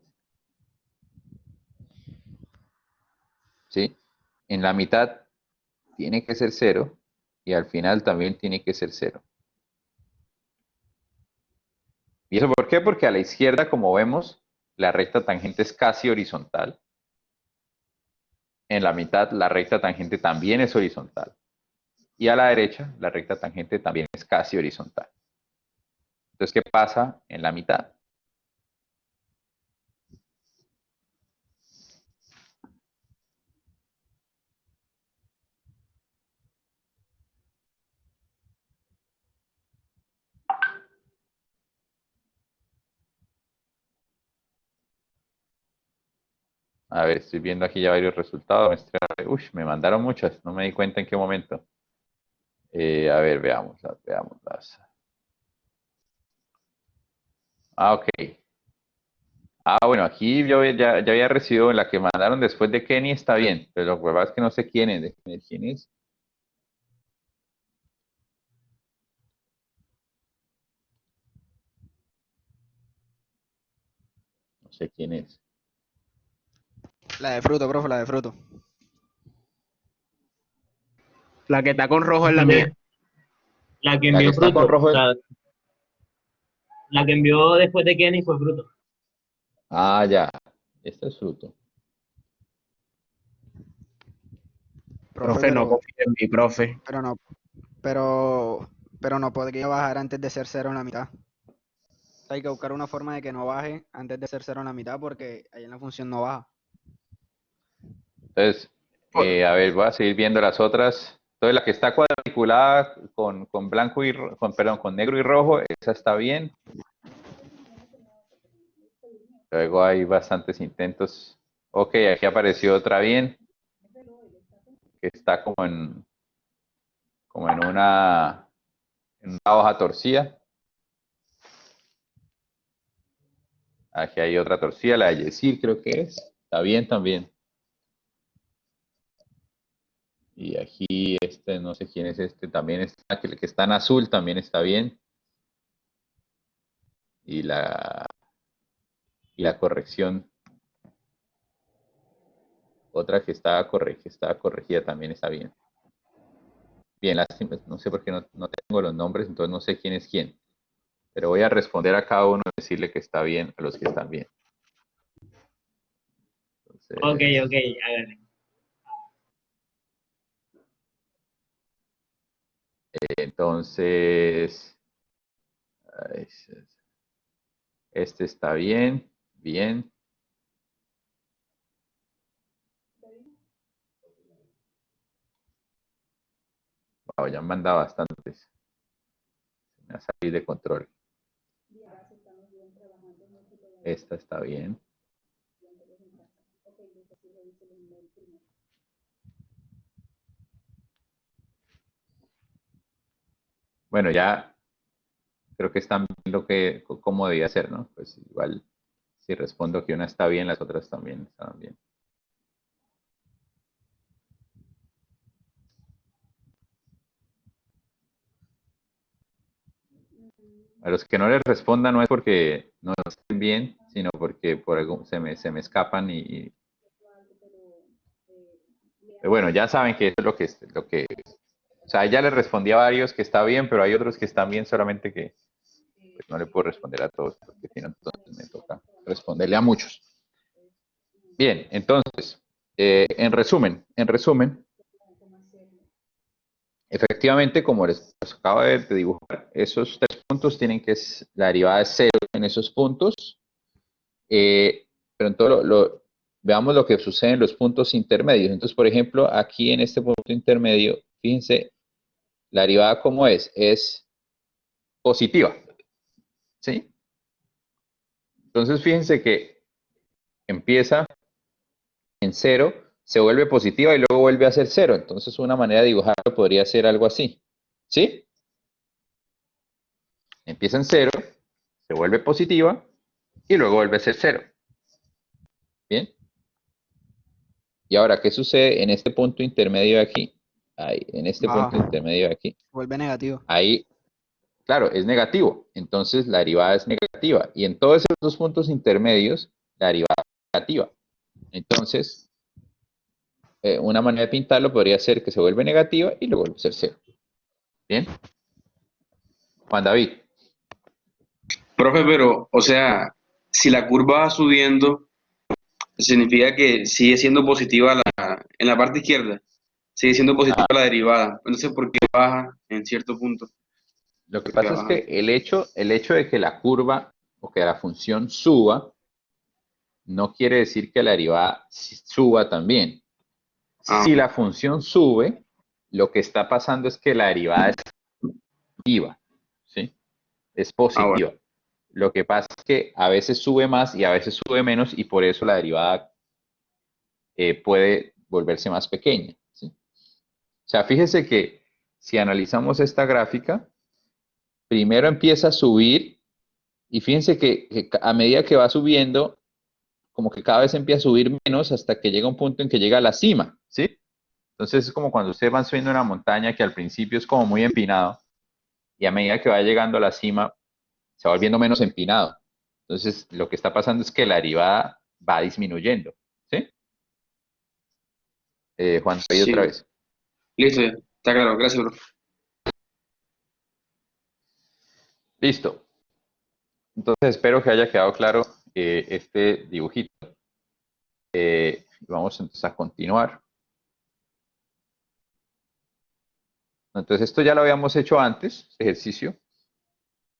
¿Sí? En la mitad tiene que ser cero y al final también tiene que ser cero. ¿Y eso por qué? Porque a la izquierda, como vemos, la recta tangente es casi horizontal. En la mitad, la recta tangente también es horizontal. Y a la derecha, la recta tangente también es casi horizontal. Entonces, ¿qué pasa en la mitad? A ver, estoy viendo aquí ya varios resultados. Uy, me mandaron muchas, no me di cuenta en qué momento. A ver, veámoslas. Ah, ok. Ah, bueno, aquí yo ya había recibido la que mandaron después de Kenny, está bien, pero lo que pasa es que no sé quién es. Déjeme ver quién es. No sé quién es. La de fruto, profe, la de fruto. La que está con rojo es la mía. Entonces, la que La que envió está con fruto, rojo o es. sea, la que envió después de Kenny fue fruto. Ah, ya. Esto es fruto. Profe, Profe, no confíe en mi profe. pero no, pero, pero no podría bajar antes de ser cero en la mitad. Hay que buscar una forma de que no baje antes de ser cero en la mitad porque ahí en la función no baja. Entonces, a ver, voy a seguir viendo las otras. Entonces, la que está cuadriculada con blanco y, perdón, con negro y rojo, esa está bien. Luego hay bastantes intentos. Ok, aquí apareció otra bien, que está como en una hoja torcida. Aquí hay otra torcida, la de Yesir creo que es. Está bien también. Y aquí este, no sé quién es este, también está, que el que está en azul también está bien. Y la corrección, otra que estaba corregida también está bien. Bien, lástima, no sé por qué no tengo los nombres, entonces no sé quién es quién. Pero voy a responder a cada uno y decirle que está bien a los que están bien. Ok, Entonces, ok, hágale. entonces, ay, este está bien, bien. Wow, ya me han mandado bastantes. Me va a salir de control. Esta está bien. Bueno, ya creo que están viendo cómo debía ser, ¿no? Pues igual, si respondo que una está bien, las otras también están bien. A los que no les responda no es porque no estén bien, sino porque por algo se me escapan bueno, ya saben que eso es o sea, ya les respondí a varios que está bien, pero hay otros que están bien, solamente que pues, no le puedo responder a todos, porque si no, entonces me toca responderle a muchos. Bien, entonces, en resumen, efectivamente, como les acabo de dibujar, esos 3 puntos tienen que, la derivada es 0 en esos puntos, pero en todo veamos lo que sucede en los puntos intermedios. Entonces, por ejemplo, aquí en este punto intermedio, fíjense, la derivada como es positiva, ¿sí? Entonces, fíjense que empieza en 0, se vuelve positiva y luego vuelve a ser 0. Entonces, una manera de dibujarlo podría ser algo así, ¿sí? Empieza en 0, se vuelve positiva y luego vuelve a ser 0. ¿Bien? Y ahora, ¿qué sucede en este punto intermedio de aquí? Ahí, en este punto Baja, intermedio de aquí. vuelve negativo. Ahí, claro, es negativo. Entonces, la derivada es negativa. Y en todos esos 2 puntos intermedios, la derivada es negativa. Entonces, una manera de pintarlo podría ser que se vuelve negativa y luego vuelve a ser 0. ¿Bien? Juan David. Profe, pero, o sea, si la curva va subiendo, significa que sigue siendo positiva en la parte izquierda, sigue siendo positiva Ah, la derivada. Entonces, ¿por qué baja en cierto punto? lo que ¿Por qué pasa es baja? que el hecho de que la curva o que la función suba, no quiere decir que la derivada suba también. Ah, Si la función sube, lo que está pasando es que la derivada es positiva, ¿sí? Es bueno. positiva. Lo que pasa es que a veces sube más y a veces sube menos y por eso la derivada puede volverse más pequeña, ¿sí? O sea, fíjese que si analizamos esta gráfica, primero empieza a subir y fíjense que a medida que va subiendo, como que cada vez empieza a subir menos hasta que llega un punto en que llega a la cima, ¿sí? Entonces es como cuando ustedes van subiendo una montaña que al principio es como muy empinado y a medida que va llegando a la cima se va volviendo menos empinado. Entonces lo que está pasando es que la derivada va disminuyendo, ¿sí? Juan, ahí otra Sí, vez. listo, ya. Está claro, gracias, profe. Listo. Entonces espero que haya quedado claro este dibujito. Vamos entonces a continuar. Entonces esto ya lo habíamos hecho antes, este ejercicio.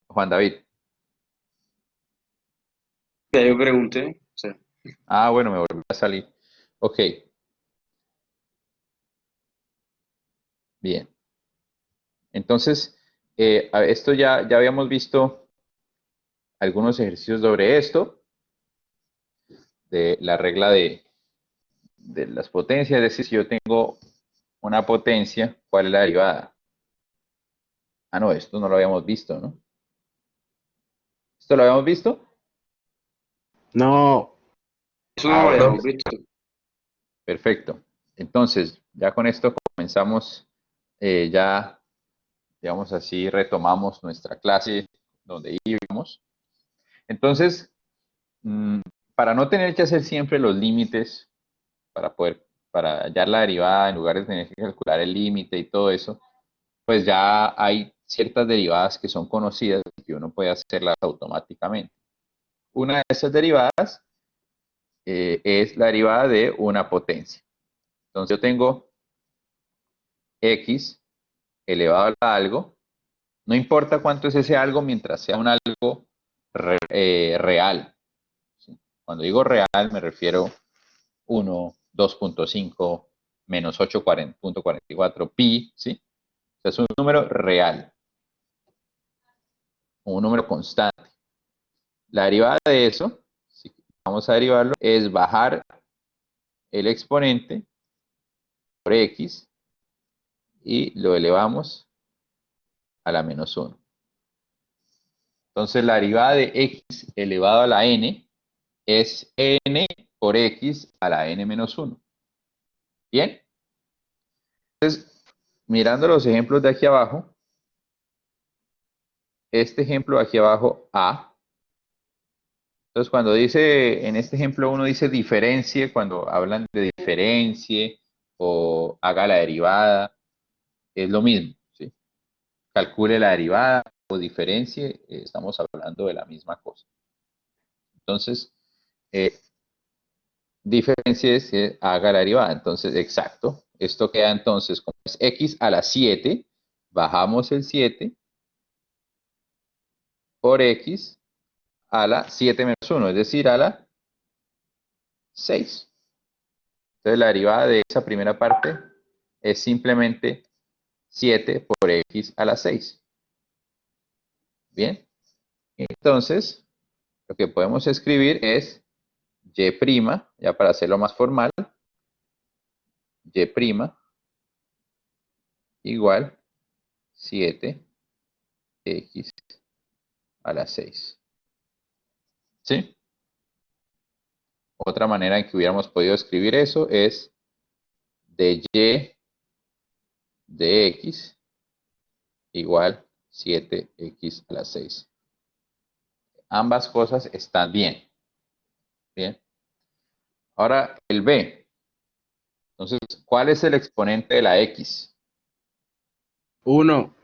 Juan David. Ya yo pregunté, o sea, Ah, bueno, me volvió a salir. Ok, bien. Entonces, esto ya habíamos visto algunos ejercicios sobre esto, de la regla de las potencias, es decir, si yo tengo una potencia, ¿cuál es la derivada? Ah, no, esto no lo habíamos visto, ¿no? ¿Esto lo habíamos visto? No, eso no Ah, lo bueno, habíamos listo. visto. Perfecto. Entonces, ya con esto comenzamos, ya, digamos así, retomamos nuestra clase donde íbamos. Entonces, para no tener que hacer siempre los límites, para hallar la derivada, en lugar de tener que calcular el límite y todo eso, pues ya hay ciertas derivadas que son conocidas y que uno puede hacerlas automáticamente. Una de esas derivadas es la derivada de una potencia. Entonces yo tengo x elevado a algo, no importa cuánto es ese algo mientras sea un algo real. ¿Sí? Cuando digo real me refiero 1, 2.5, menos 8.44 pi, ¿sí? O sea, es un número real, un número constante. La derivada de eso, si vamos a derivarlo, es bajar el exponente por x y lo elevamos a la menos 1. Entonces la derivada de x elevado a la n es n por x a la n menos 1. ¿Bien? Entonces, mirando los ejemplos de aquí abajo, este ejemplo de aquí abajo, A. Entonces, cuando dice, en este ejemplo uno dice diferencie, cuando hablan de diferencie o haga la derivada, es lo mismo, ¿sí? Calcule la derivada o diferencie, estamos hablando de la misma cosa. Entonces, diferencie es que haga la derivada. Entonces, exacto. Esto queda entonces como es x a la 7, bajamos el 7 por x a la 7 menos 1, es decir, a la 6. Entonces, la derivada de esa primera parte es simplemente 7 por x a la 6. Bien. Entonces, lo que podemos escribir es y', ya para hacerlo más formal, y' igual 7x a la 6. ¿Sí? Otra manera en que hubiéramos podido escribir eso es de y de x igual 7x a la 6. Ambas cosas están bien. Bien. Ahora el b. Entonces, ¿cuál es el exponente de la x? 1.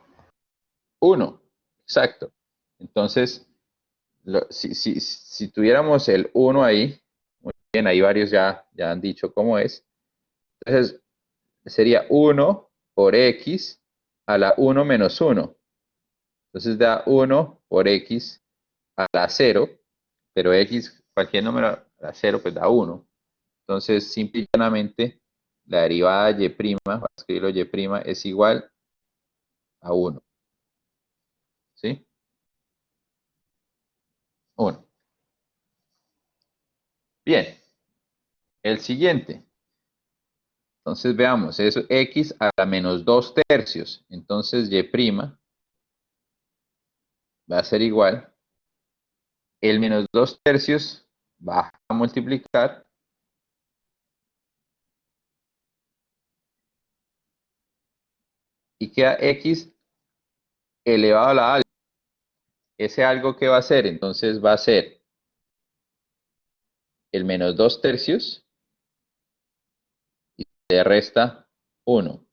1. Exacto. Entonces, si tuviéramos el 1 ahí, muy bien, ahí varios ya han dicho cómo es. Entonces, sería 1 por x a la 1 menos 1. Entonces da 1 por x a la 0, pero x, cualquier número a la 0, pues da 1. Entonces, simplemente, la derivada y', voy a escribirlo y', es igual a 1. ¿Sí? 1. Bien. El siguiente. Entonces, veamos, es x a la menos 2 tercios. Entonces, y' va a ser igual. El menos 2 tercios va a multiplicar y queda x elevado a la algo. Ese algo que va a ser, entonces va a ser el menos 2 tercios y le resta 1.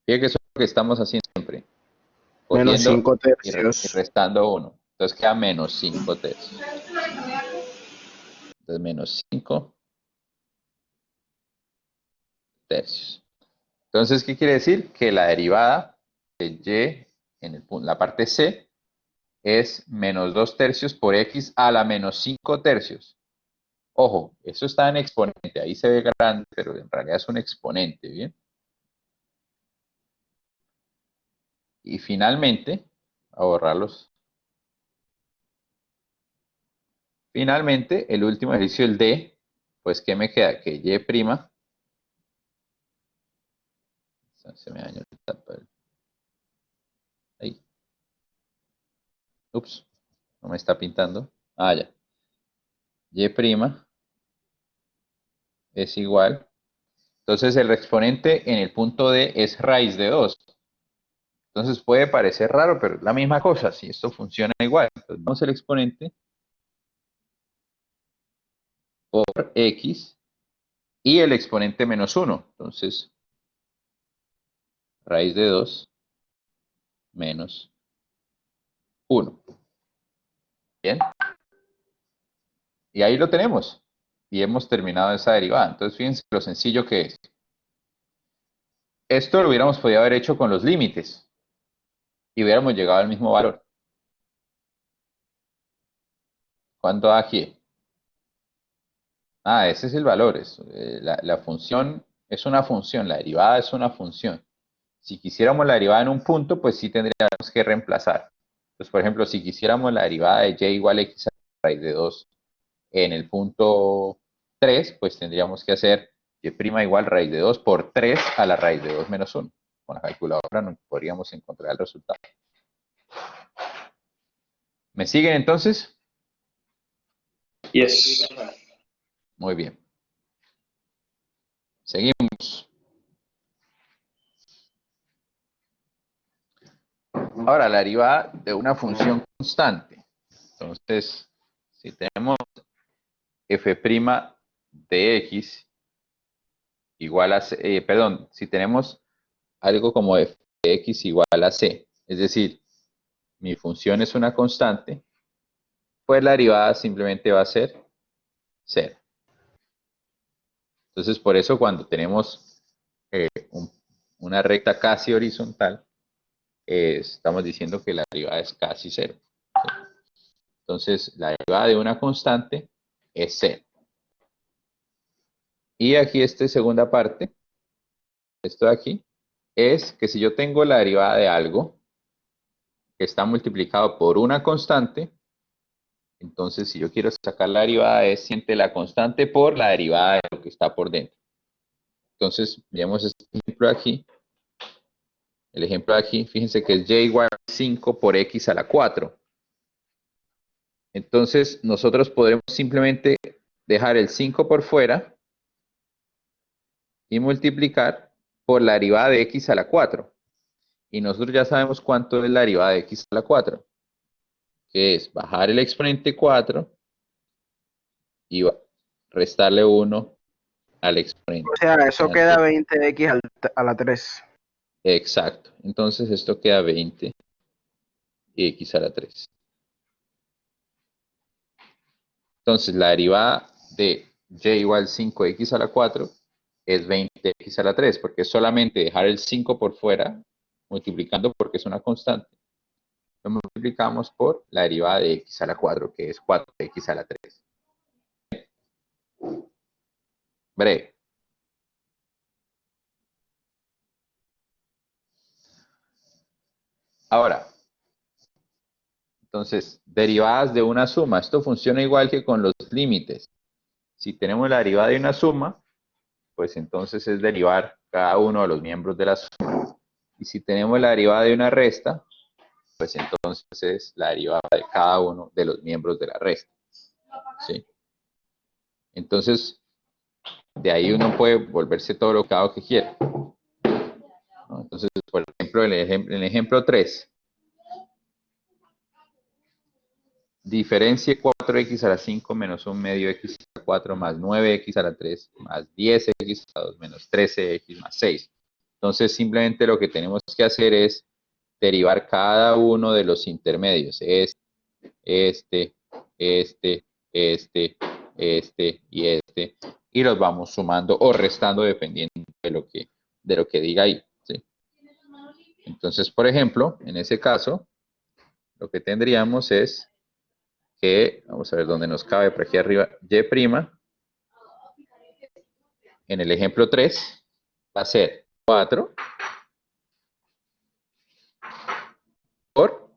Fíjate que eso es lo que estamos haciendo siempre, Menos cogiendo 5 y tercios. restando 1. Entonces queda menos 5 tercios. Entonces, menos 5 tercios. Entonces, ¿qué quiere decir? Que la derivada de y en la parte c es menos 2 tercios por x a la menos 5 tercios. Ojo, eso está en exponente, ahí se ve grande, pero en realidad es un exponente, ¿bien? Y finalmente, a borrarlos. Finalmente, el último ejercicio, el D, pues, ¿qué me queda? Que y', se me dañó el tapa. Ahí. Ups, no me está pintando. Ah, ya. Y' es igual. Entonces, el exponente en el punto D es raíz de 2. Entonces, puede parecer raro, pero es la misma cosa. Si esto funciona igual. Entonces, vamos al exponente por x y el exponente menos 1. Entonces, raíz de 2 menos 1. Bien. Y ahí lo tenemos. Y hemos terminado esa derivada. Entonces, fíjense lo sencillo que es. Esto lo hubiéramos podido haber hecho con los límites. Y hubiéramos llegado al mismo valor. ¿Cuánto da aquí? Ah, ese es el valor. La función es una función. La derivada es una función. Si quisiéramos la derivada en un punto, pues sí tendríamos que reemplazar. Entonces, por ejemplo, si quisiéramos la derivada de y igual a x a la raíz de 2 en el punto 3, pues tendríamos que hacer y' igual raíz de 2 por 3 a la raíz de 2 menos 1. Con la calculadora no podríamos encontrar el resultado. ¿Me siguen entonces? Yes. Muy bien. Seguimos. Ahora, la derivada de una función constante. Entonces, si tenemos f' de x igual a c, perdón, si tenemos algo como f de x igual a c, es decir, mi función es una constante, pues la derivada simplemente va a ser 0. Entonces, por eso cuando tenemos una recta casi horizontal, estamos diciendo que la derivada es casi 0. ¿Sí? Entonces, la derivada de una constante es 0. Y aquí esta segunda parte, esto de aquí, es que si yo tengo la derivada de algo que está multiplicado por una constante, entonces si yo quiero sacar la derivada es siempre la constante por la derivada de lo que está por dentro. Entonces, veamos este ejemplo aquí. El ejemplo de aquí, fíjense que es y igual a 5 por x a la 4. Entonces, nosotros podremos simplemente dejar el 5 por fuera y multiplicar por la derivada de x a la 4. Y nosotros ya sabemos cuánto es la derivada de x a la 4, que es bajar el exponente 4 y restarle 1 al exponente. O sea, eso queda 20x a la 3. Exacto. Entonces esto queda 20 y x a la 3. Entonces la derivada de y igual 5x a la 4 es 20x a la 3, porque es solamente dejar el 5 por fuera, multiplicando porque es una constante. Lo multiplicamos por la derivada de x a la 4, que es 4x a la 3. Breve. Ahora, entonces, derivadas de una suma. Esto funciona igual que con los límites. Si tenemos la derivada de una suma, pues entonces es derivar cada uno de los miembros de la suma. Y si tenemos la derivada de una resta, pues entonces es la derivada de cada uno de los miembros de la resta. ¿Sí? Entonces, de ahí uno puede volverse todo lo que quiera. ¿No? Entonces, por ejemplo, en el ejemplo 3, diferencia 4x a la 5 menos 1 medio x a la 4 más 9x a la 3 más 10x a la 2 menos 13x más 6. Entonces, simplemente lo que tenemos que hacer es derivar cada uno de los intermedios. Este, y los vamos sumando o restando dependiendo de lo que diga ahí, ¿sí? Entonces, por ejemplo, en ese caso, lo que tendríamos es que, vamos a ver dónde nos cabe, por aquí arriba, y', en el ejemplo 3, va a ser 4 por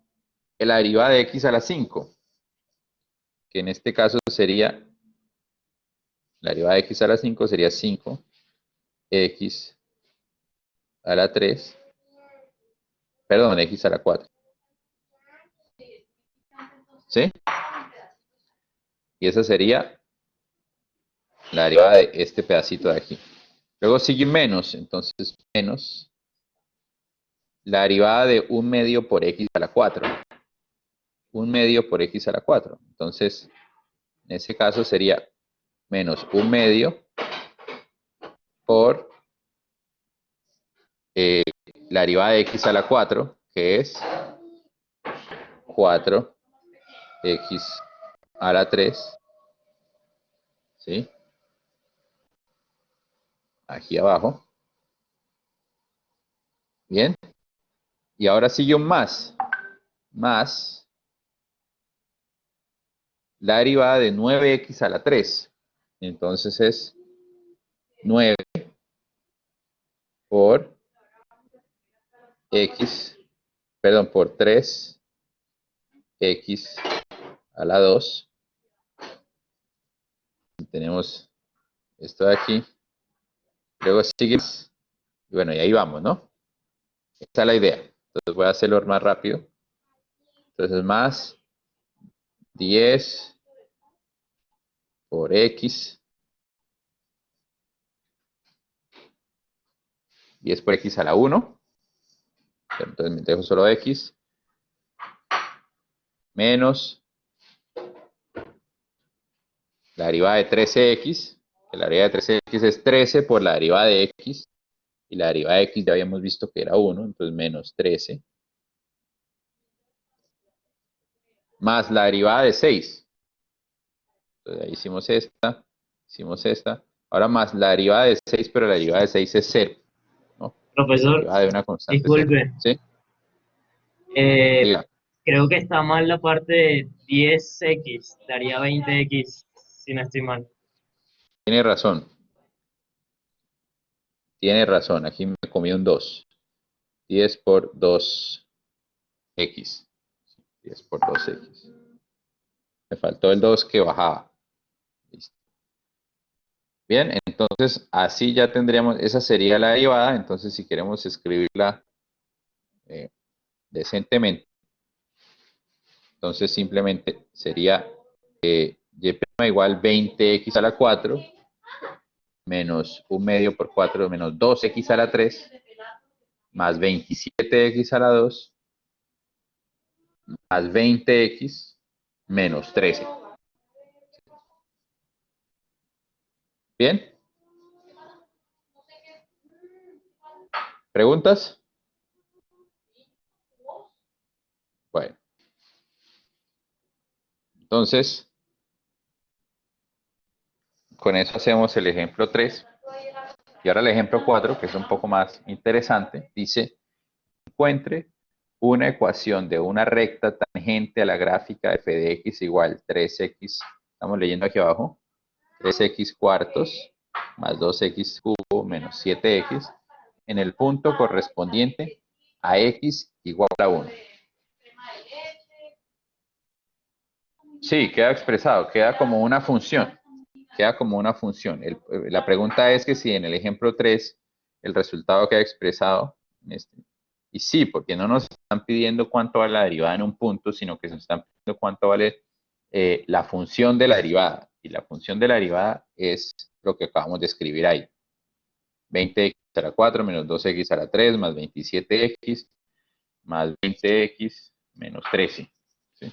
la derivada de x a la 5, que en este caso sería, la derivada de x a la 5 sería 5x a la 3, perdón, x a la 4. ¿Sí? Y esa sería la derivada de este pedacito de aquí. Luego sigue menos, entonces menos la derivada de 1/2 por x a la 4. 1/2 por x a la 4. Entonces, en ese caso sería menos 1/2 por la derivada de x a la 4, que es 4x a la 3, ¿sí? Aquí abajo. Bien. Y ahora sigue un más la derivada de 9x a la 3. Entonces es 9 por por 3x a la 2. Tenemos esto de aquí. Luego sigue, y bueno, y ahí vamos, ¿no? Esta es la idea. Entonces voy a hacerlo más rápido. Entonces más 10 por x, 10 por x a la 1. Entonces me dejo solo x, menos la derivada de 13x, que la derivada de 13x es 13 por la derivada de x, y la derivada de x ya habíamos visto que era 1, entonces menos 13, más la derivada de 6. Entonces ahí hicimos esta, ahora más la derivada de 6, pero la derivada de 6 es 0, ¿no? La Profesor, derivada de una constante 0, disculpe, ¿sí? Diga. creo que está mal la parte de 10x, daría 20x, si no estoy mal. Tiene razón, aquí me comí un 2, 10 por 2x, 10 por 2x. Me faltó el 2 que bajaba. Listo. Bien, entonces así ya tendríamos, esa sería la derivada. Entonces si queremos escribirla decentemente, entonces simplemente sería y' igual 20x a la 4 menos 1/2 por 4 menos 2x a la 3 más 27x a la 2 más 20x menos 13. ¿Bien? ¿Preguntas? Bueno. Entonces, con eso hacemos el ejemplo 3. Y ahora el ejemplo 4, que es un poco más interesante, dice, encuentre una ecuación de una recta tangente a la gráfica de f de x igual 3x, estamos leyendo aquí abajo, 3x cuartos más 2x cubo menos 7x, en el punto correspondiente a x igual a 1. Sí, queda expresado, queda como una función. La pregunta es que si en el ejemplo 3 el resultado queda expresado en este. Y sí, porque no nos están pidiendo cuánto vale la derivada en un punto, sino que nos están pidiendo cuánto vale la función de la derivada. Y la función de la derivada es lo que acabamos de escribir ahí. 20x a la 4 menos 2x a la 3 más 27x más 20x menos 13. ¿Sí?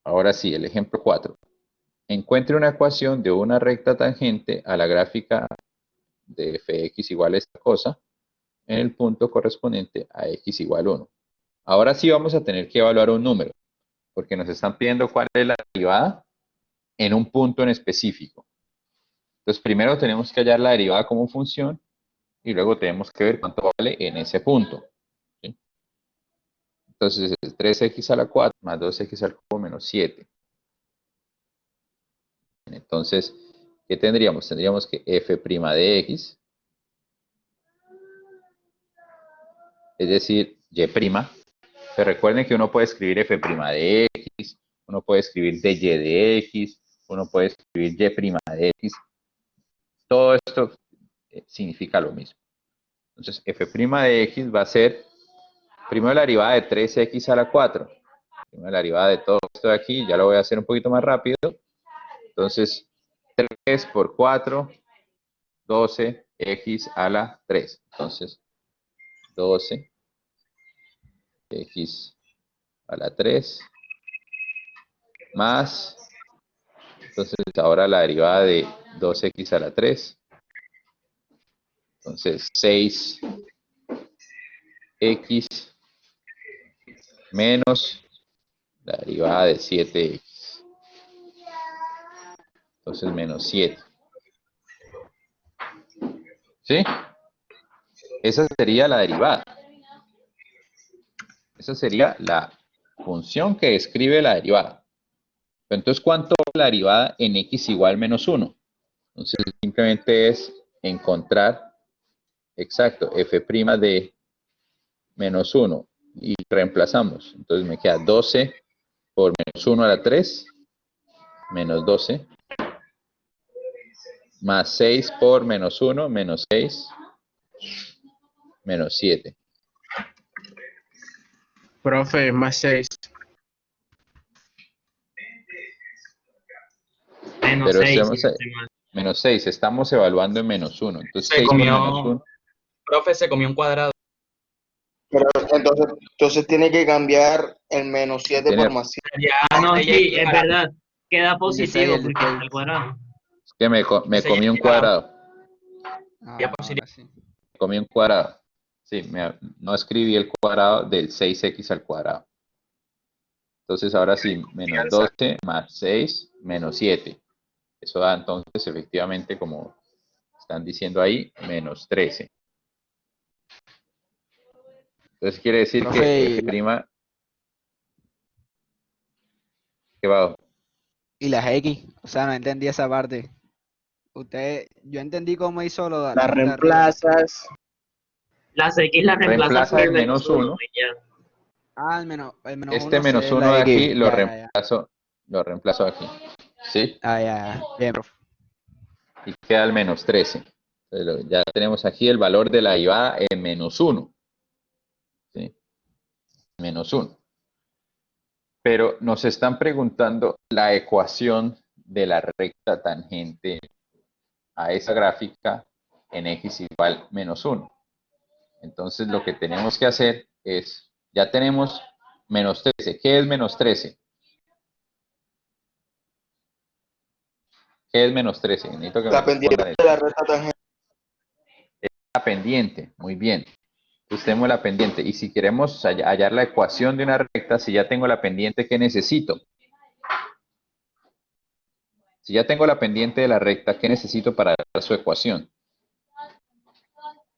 Ahora sí, el ejemplo 4. Encuentre una ecuación de una recta tangente a la gráfica de fx igual a esta cosa en el punto correspondiente a x igual 1. Ahora sí vamos a tener que evaluar un número. porque nos están pidiendo cuál es la derivada en un punto en específico. Entonces, primero tenemos que hallar la derivada como función y luego tenemos que ver cuánto vale en ese punto. ¿Sí? Entonces, es 3x a la 4 más 2x al cubo menos 7. Entonces, ¿qué tendríamos? Tendríamos que f' de x, es decir, y'. Pero recuerden que uno puede escribir f' de x, uno puede escribir dy de x, uno puede escribir y' de x. Todo esto significa lo mismo. Entonces, f' de x va a ser, primero la derivada de 3x a la 4. Primero la derivada de todo esto de aquí, ya lo voy a hacer un poquito más rápido. Entonces, 3 por 4, 12x a la 3. Entonces, 12x a la 3 más, entonces ahora la derivada de 2x a la 3. Entonces, 6x menos la derivada de 7x. Entonces, menos 7. ¿Sí? Esa sería la derivada. Esa sería la función que describe la derivada. Pero entonces, ¿cuánto es la derivada en x igual menos 1? Entonces, simplemente es encontrar, exacto, f' de menos 1 y reemplazamos. Entonces me queda 12 por menos 1 a la 3, menos 12, más 6 por menos 1, menos 6, menos 7. Profe, es más 6. Menos Pero 6, si estamos no estoy mal. menos 6, estamos evaluando en menos 1. Entonces Se 6 por menos comió, 1, profe, se comió un cuadrado. Pero entonces tiene que cambiar el menos 7 tiene, por más 7. Ah, no, Ella sí, es equivale. verdad. Queda El de positivo 6, el de porque 6. está al cuadrado. es que me Ese ya comí un equivale. cuadrado. Ya Ah, posible. ahora sí. Me comí un cuadrado. Sí, no escribí el cuadrado del 6x al cuadrado. Entonces ahora sí, menos 12 más 6 menos 7. Eso da entonces efectivamente, como están diciendo ahí, menos 13. Entonces quiere decir que Profe, f', ¿qué va? y las X, o sea, no entendí esa parte. Yo entendí cómo hizo La las de arriba. reemplazas. Las X las reemplazas Reemplaza por el el menos menos 1 1. y ya. Ah, el menos Este 1 menos es 1 la de X. aquí Ya, ya, ya. lo reemplazo aquí. ¿Sí? Ah, ya, ya. Bien, profe. Y queda el menos 13. Entonces, ya tenemos aquí el valor de la derivada en menos 1. ¿Sí? Menos 1. Pero nos están preguntando la ecuación de la recta tangente a esa gráfica en x igual menos 1. Entonces lo que tenemos que hacer es, ya tenemos menos 13. ¿Qué es menos 13? ¿Qué es menos 13? Necesito que me La pendiente respondan de la eso. recta tangente. La pendiente, muy bien. Entonces tenemos la pendiente. Y si queremos hallar la ecuación de una recta, si ya tengo la pendiente, ¿qué necesito? Si ya tengo la pendiente de la recta, ¿qué necesito para hallar su ecuación?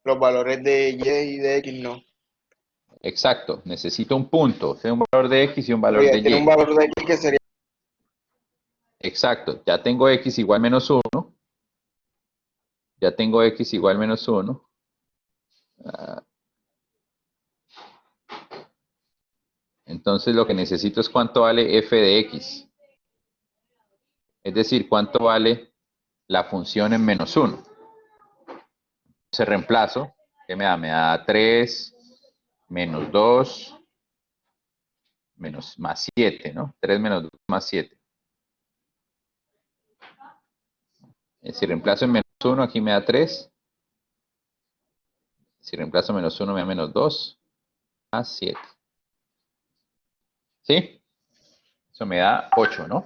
Los valores de Y y de X no. Exacto, necesito un punto, o sea, un valor de X y un valor Oye, de tiene un Y. valor de X que sería. Exacto, ya tengo X igual menos 1. Ya tengo X igual menos 1. Entonces lo que necesito es cuánto vale f de X. Es decir, cuánto vale la función en menos 1. Se reemplazo, ¿qué me da? Me da 3 menos 2 menos más 7, ¿no? 3 menos 2 más 7. Si reemplazo en menos 1, aquí me da 3. Si reemplazo menos 1, me da menos 2 más 7. ¿Sí? Eso me da 8, ¿no?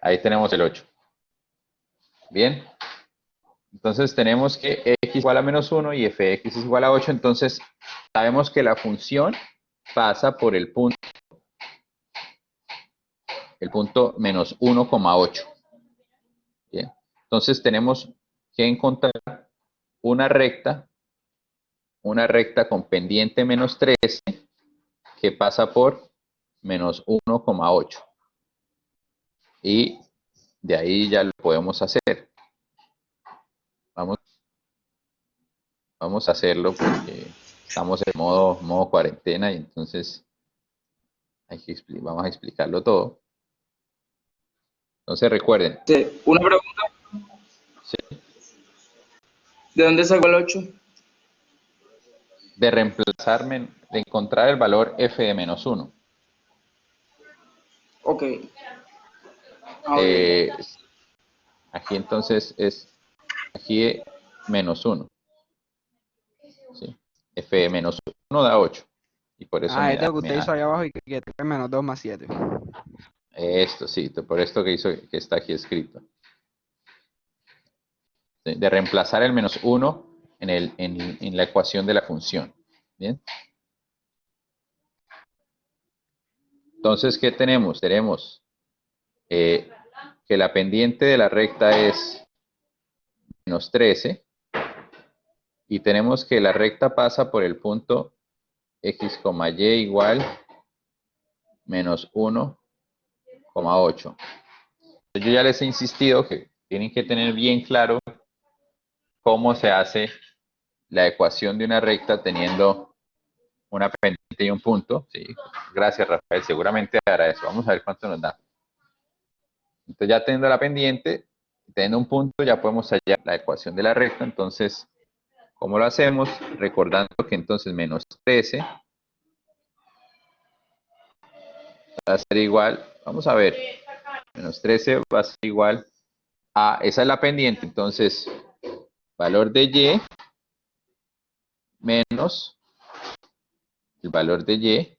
Ahí tenemos el 8. Bien. Entonces tenemos que x igual a menos 1 y fx es igual a 8. Entonces sabemos que la función pasa por el punto menos 1,8. Bien. Entonces tenemos que encontrar una recta con pendiente menos 13 que pasa por menos 1,8. Y de ahí ya lo podemos hacer. Vamos a hacerlo porque estamos en modo cuarentena y entonces vamos a explicarlo todo. Entonces recuerden. Una pregunta, ¿Sí? ¿de dónde sacó el 8? De reemplazarme, de encontrar el valor f de menos 1. Ok. Ok. Aquí entonces es aquí menos 1. ¿Sí? F de menos 1 da 8. Y por eso Es de lo que usted hizo ahí abajo y que es menos 2 más 7. esto, sí, por esto que está aquí escrito. ¿Sí? De reemplazar el menos 1 en la ecuación de la función. ¿Bien? Entonces, ¿qué tenemos? Tenemos que la pendiente de la recta es menos 13 y tenemos que la recta pasa por el punto x, y igual menos 1,8. Yo ya les he insistido que tienen que tener bien claro cómo se hace la ecuación de una recta teniendo una pendiente y un punto. Sí, gracias Rafael, seguramente hará eso. Vamos a ver cuánto nos da. Entonces ya teniendo la pendiente, teniendo un punto, ya podemos hallar la ecuación de la recta. Entonces, ¿cómo lo hacemos? Recordando que entonces menos 13 va a ser igual, vamos a ver, menos 13 va a ser igual a, esa es la pendiente, entonces, valor de y menos el valor de y,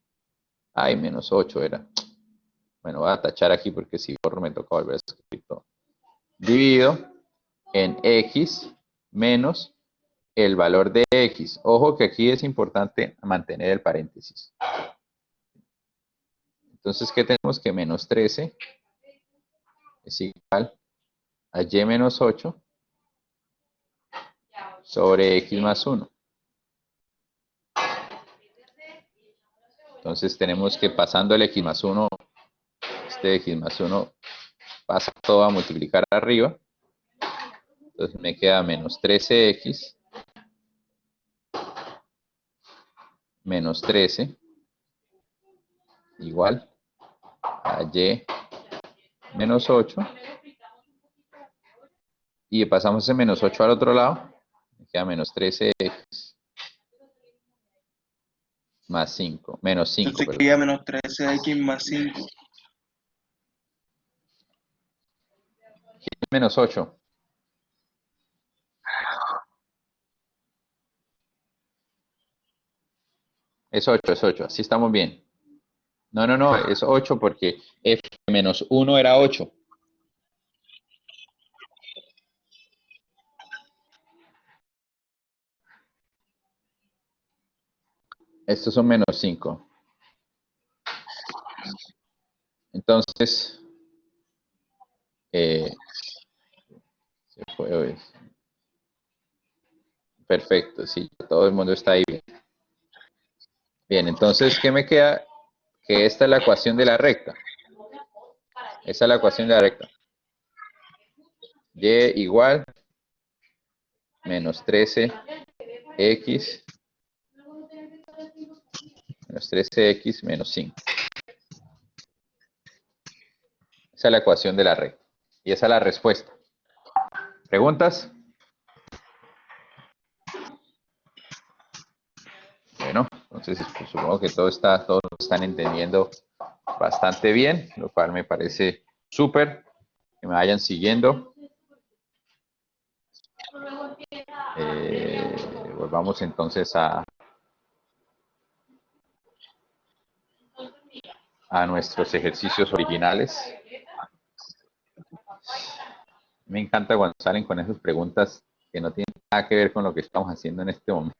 menos 8 era. Bueno, voy a tachar aquí porque si borro me toca volver a escribir todo. Dividido en x menos el valor de x. Ojo que aquí es importante mantener el paréntesis. Entonces, ¿qué tenemos? Que menos 13 es igual a y menos 8 sobre x más 1. Entonces tenemos que pasando el x más 1, este x más 1 pasa todo a multiplicar arriba. Entonces me queda menos 13x menos 13 igual a y menos 8. Y pasamos ese menos 8 al otro lado. Me queda menos 13x más 5, menos 5. Entonces queda menos 13x más 5. Menos 8. Es 8, es 8. Así estamos bien. No, es 8 porque f menos 1 era 8. Estos son menos 5. Entonces, se fue hoy. Perfecto, sí, todo el mundo está ahí bien. Bien, entonces, ¿qué me queda? Que esta es la ecuación de la recta. Esa es la ecuación de la recta. Y igual menos 13x menos 13x menos 5. Esa es la ecuación de la recta. Y esa es la respuesta. ¿Preguntas? Bueno, entonces pues, supongo que todos están entendiendo bastante bien, lo cual me parece súper que me vayan siguiendo. Volvamos entonces a nuestros ejercicios originales. Me encanta cuando salen con esas preguntas que no tiene nada que ver con lo que estamos haciendo en este momento.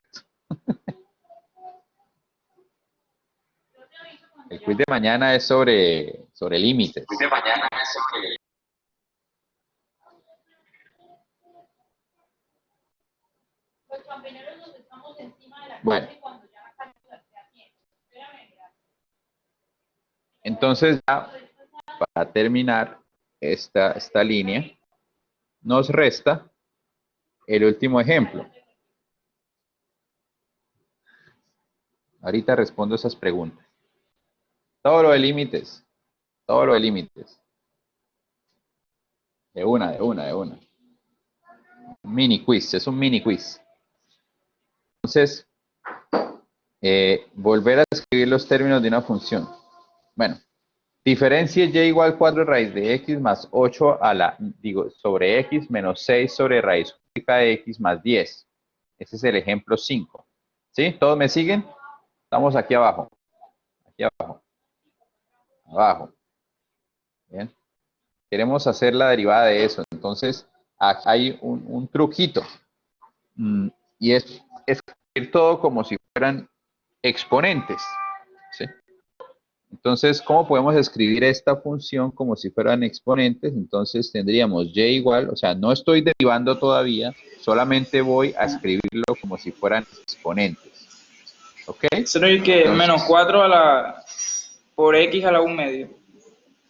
El quiz de mañana es sobre límites. Bueno. Entonces, ya, para terminar esta línea, nos resta el último ejemplo. Ahorita respondo esas preguntas. Todo lo de límites. Todo lo de límites. De una. Un mini quiz, es un mini quiz. Entonces, volver a escribir los términos de una función. Bueno, diferencia y igual 4 raíz de x más 8 sobre x menos 6 sobre raíz cúbica de x más 10. Ese es el ejemplo 5. ¿Sí? ¿Todos me siguen? Estamos aquí abajo. Aquí abajo. Abajo. Bien. Queremos hacer la derivada de eso. Entonces, hay un truquito. Y es escribir todo como si fueran exponentes. ¿Sí? Entonces, ¿cómo podemos escribir esta función como si fueran exponentes? Entonces tendríamos y igual, o sea, no estoy derivando todavía, solamente voy a escribirlo como si fueran exponentes. ¿Ok? Eso es que Entonces, menos 4 por x a la 1 medio.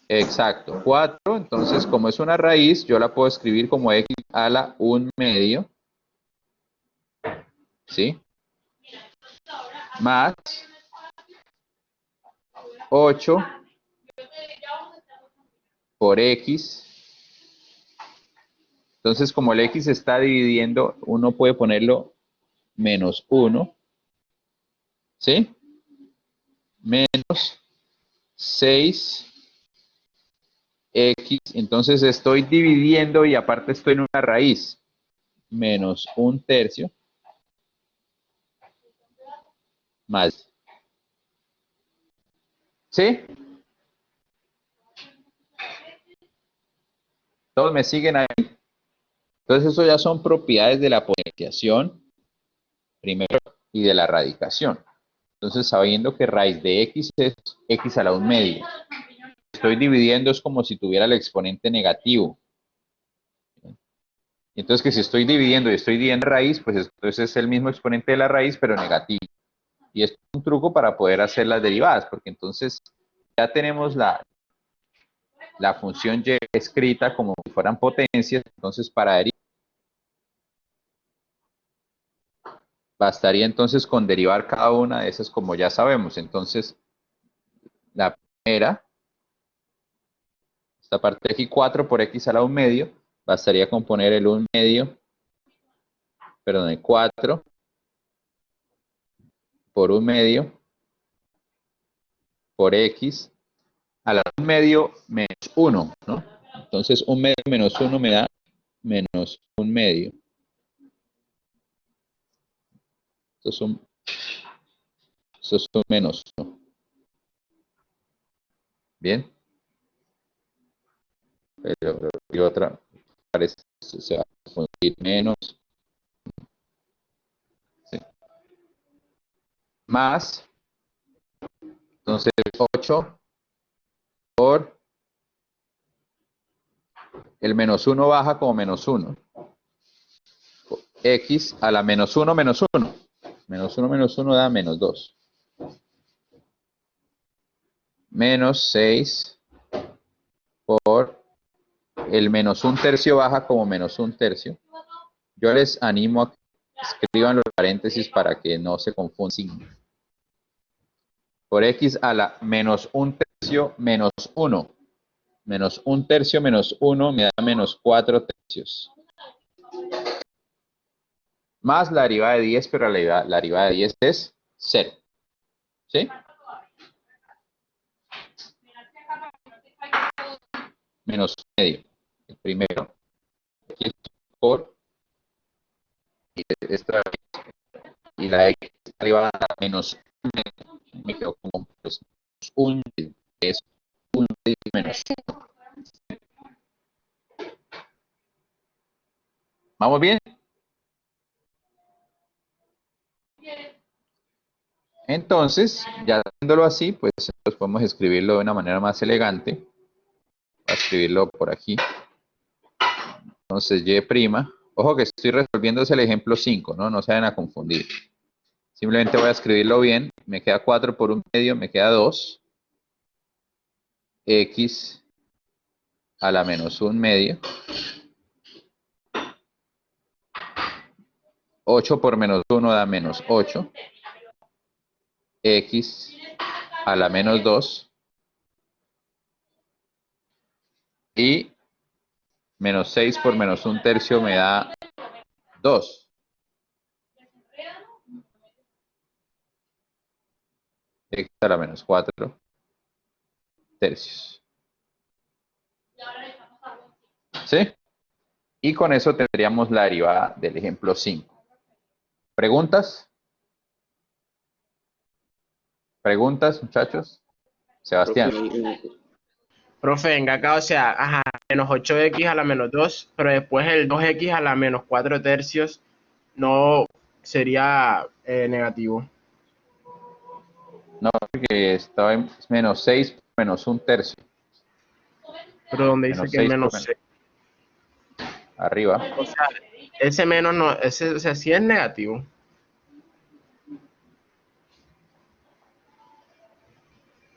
exacto, 4, entonces como es una raíz, yo la puedo escribir como x a la 1 medio. ¿Sí? Más 8 por x. Entonces, como el x está dividiendo, uno puede ponerlo menos 1. ¿Sí? Menos 6x. Entonces estoy dividiendo y aparte estoy en una raíz. Menos 1/3. Más. ¿Sí? ¿Todos me siguen ahí? Entonces eso ya son propiedades de la potenciación, primero, y de la radicación. Entonces, sabiendo que raíz de x es x a la 1 medio. Estoy dividiendo es como si tuviera el exponente negativo. Entonces, que si estoy dividiendo y estoy dividiendo raíz, pues entonces es el mismo exponente de la raíz, pero negativo. Y es un truco para poder hacer las derivadas, porque entonces ya tenemos la función y escrita como si fueran potencias. Entonces, para derivar, bastaría entonces con derivar cada una de esas como ya sabemos. Entonces, la primera, esta parte de aquí, 4 por x a la 1 medio, bastaría con poner el 1 medio, perdón, el 4 por 1 medio por x a la 1 medio menos 1, ¿no? Entonces, 1 medio menos 1 me da menos 1 medio. Esto es un menos 1. Bien. Pero y otra parece se va a conseguir menos. ¿Sí? Más. Entonces, 8 por el menos 1 baja como menos 1. X a la menos 1 menos 1. Menos 1 da menos 2. Menos 6 por el menos 1/3 baja como menos 1/3. Yo les animo a que escriban los paréntesis para que no se confundan. Por x a la menos 1/3 menos 1. Menos 1/3 menos 1 me da menos 4/3. Más la derivada de 10, pero la derivada de 10 es 0. ¿Sí? Menos medio. El primero. Aquí por esta y la x arriba menos 1 me quedo como pues, 1 es 1 menos 1. ¿Vamos bien? Entonces, ya haciéndolo así, pues nosotros podemos escribirlo de una manera más elegante. Voy a escribirlo por aquí. Entonces, y'. Ojo que estoy resolviendo es el ejemplo 5, ¿no? No se vayan a confundir. Simplemente voy a escribirlo bien. Me queda 4 por 1/2, me queda 2. X a la menos 1/2. 8 por menos 1 da menos 8. X a la menos 2. Y menos 6 por menos 1/3 me da 2. X a la menos 4/3. ¿Sí? Y con eso tendríamos la derivada del ejemplo 5. ¿Preguntas? ¿Preguntas, muchachos? Sebastián. Profe, venga acá, o sea, ajá, menos 8x a la menos 2, pero después el 2x a la menos 4/3 no sería negativo. No, porque está en menos 6 por menos 1/3. Pero donde dice Menos que es 6 por menos menos. 6. Arriba. O sea, ese menos no, ese, o sea, sí es negativo.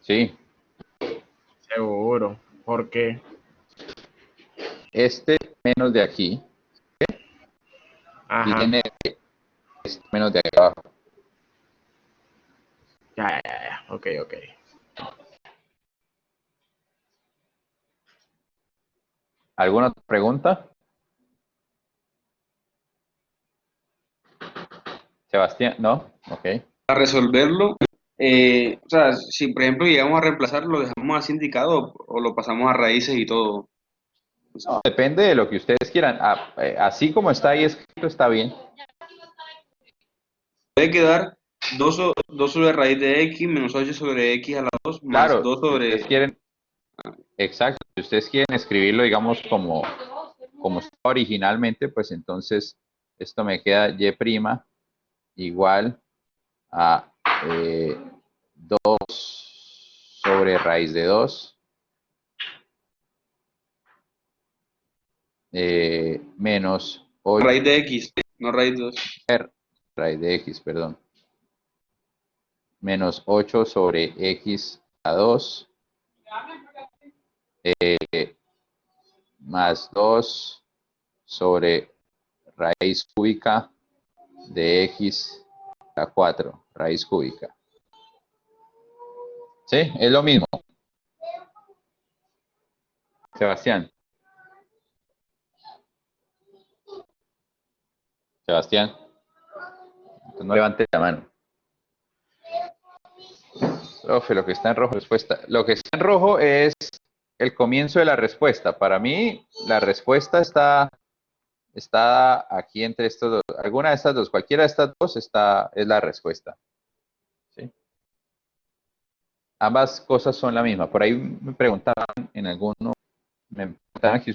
Sí. Seguro. ¿Por qué? Este menos de aquí Ajá. viene de este menos de aquí abajo. Ya. Ok. ¿Alguna otra pregunta? Sebastián, ¿no? Ok. Para resolverlo, o sea, si por ejemplo llegamos a reemplazarlo, ¿lo dejamos así indicado o lo pasamos a raíces y todo? No, depende de lo que ustedes quieran. Así como está ahí escrito, está bien. Puede quedar 2 sobre raíz de x menos 8 sobre x a la 2 más Claro, 2 si ustedes sobre... quieren, exacto, si ustedes quieren escribirlo, digamos, como está originalmente, pues entonces esto me queda y' igual a 2 sobre raíz de 2 menos 8 Raíz de x, no raíz de 2. raíz de x, perdón, menos 8 sobre x a 2 más 2 sobre raíz cúbica de x a 4, raíz cúbica. ¿Sí? Es lo mismo. Sebastián. Sebastián. Entonces no levante la mano. Profe, lo que está en rojo, respuesta. Lo que está en rojo es el comienzo de la respuesta. Para mí, la respuesta está aquí entre estos dos. Alguna de estas dos, cualquiera de estas dos es la respuesta. ¿Sí? Ambas cosas son la misma. Por ahí me preguntaban en alguno, me preguntaban que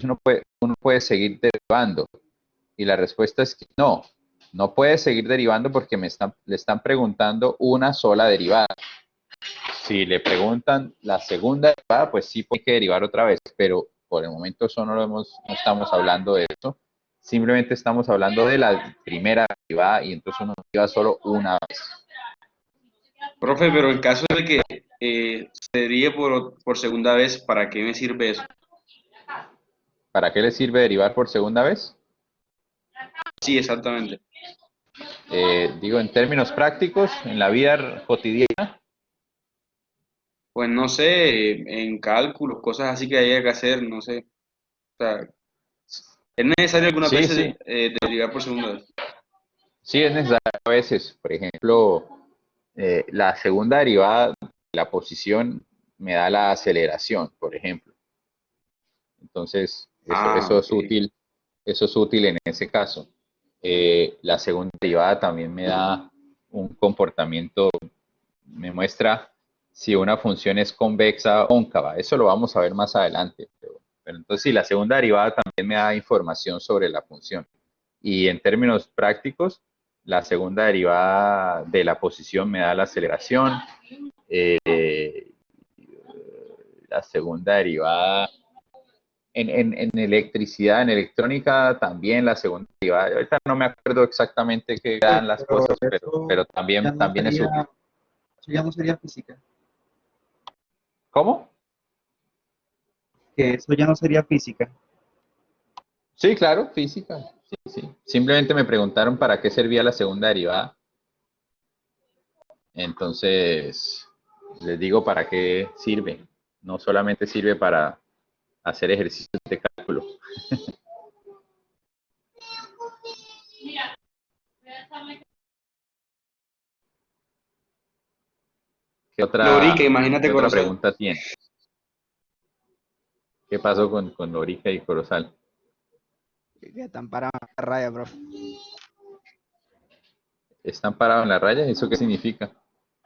uno puede seguir derivando. Y la respuesta es que no puede seguir derivando porque le están preguntando una sola derivada. Si le preguntan la segunda derivada, pues sí hay que derivar otra vez, pero por el momento eso no estamos hablando de eso. Simplemente estamos hablando de la primera derivada y entonces uno deriva solo una vez. Profe, pero en caso de que se derive por segunda vez, ¿para qué me sirve eso? ¿Para qué le sirve derivar por segunda vez? Sí, exactamente. Digo, en términos prácticos, en la vida cotidiana. Pues no sé, en cálculos, cosas así que haya que hacer, no sé. O sea, ¿es necesario algunas Sí, veces sí, derivar por segunda vez? sí es necesario a veces. Por ejemplo, la segunda derivada de la posición me da la aceleración, por ejemplo. Entonces, Ah, eso ok. es útil en ese caso. La segunda derivada también me da un comportamiento, me muestra si una función es convexa o cóncava. Eso lo vamos a ver más adelante. Pero entonces, sí, la segunda derivada también me da información sobre la función. Y en términos prácticos, la segunda derivada de la posición me da la aceleración. La segunda derivada en electricidad, en electrónica, también la segunda derivada. Ahorita no me acuerdo exactamente qué dan las Pero cosas, eso pero ya también, no también es útil. eso ya no sería física. ¿Cómo? Que eso ya no sería física. Sí, claro, física. Sí, sí. Simplemente me preguntaron para qué servía la segunda derivada. Entonces, les digo para qué sirve. No solamente sirve para hacer ejercicios de cálculo. ¿Qué Lorica, otra, imagínate qué otra Corozal. pregunta tiene? ¿Qué pasó con Lorica y Corozal? Que están parados en la raya, profe. ¿Están parados en la raya? ¿Eso qué significa?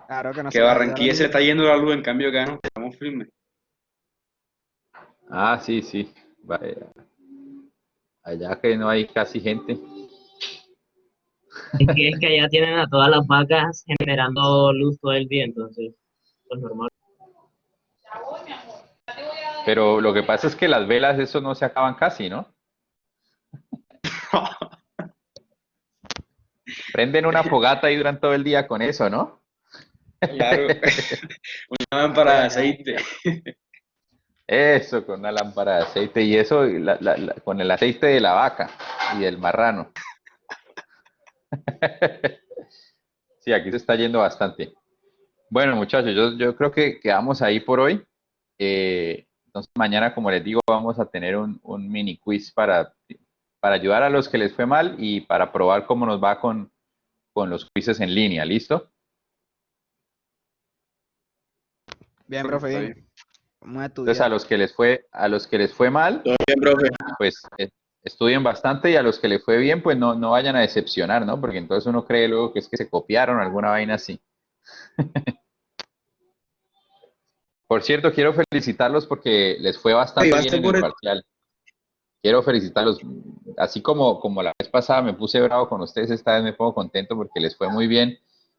Claro que no Que se a les ha ido la Barranquilla se le luz. está yendo la luz, en cambio acá no, estamos firmes. Ah, sí, sí. Vaya. Allá que no hay casi gente. Es que allá tienen a todas las vacas generando luz todo el día, entonces, pues normal. Pero lo que pasa es que las velas, eso no se acaban casi, ¿no? Prenden una fogata y duran todo el día con eso, ¿no? Claro, una lámpara de aceite. Eso, con una lámpara de aceite y eso con el aceite de la vaca y del marrano. Sí, aquí se está yendo bastante. Bueno, muchachos, yo creo que quedamos ahí por hoy. Entonces, mañana, como les digo, vamos a tener un mini quiz para ayudar a los que les fue mal y para probar cómo nos va con los quizzes en línea. ¿Listo? Bien, profe, Está bien. bien. Vamos a Entonces, estudiar. a los que les fue mal, Todo bien, profe. pues estudien bastante y a los que les fue bien, pues no vayan a decepcionar, ¿no? Porque entonces uno cree luego que es que se copiaron alguna vaina así. Por cierto, quiero felicitarlos porque les fue bastante bien ¿Llegaste en por el el... parcial. Quiero felicitarlos. Así como la vez pasada me puse bravo con ustedes, esta vez me pongo contento porque les fue muy bien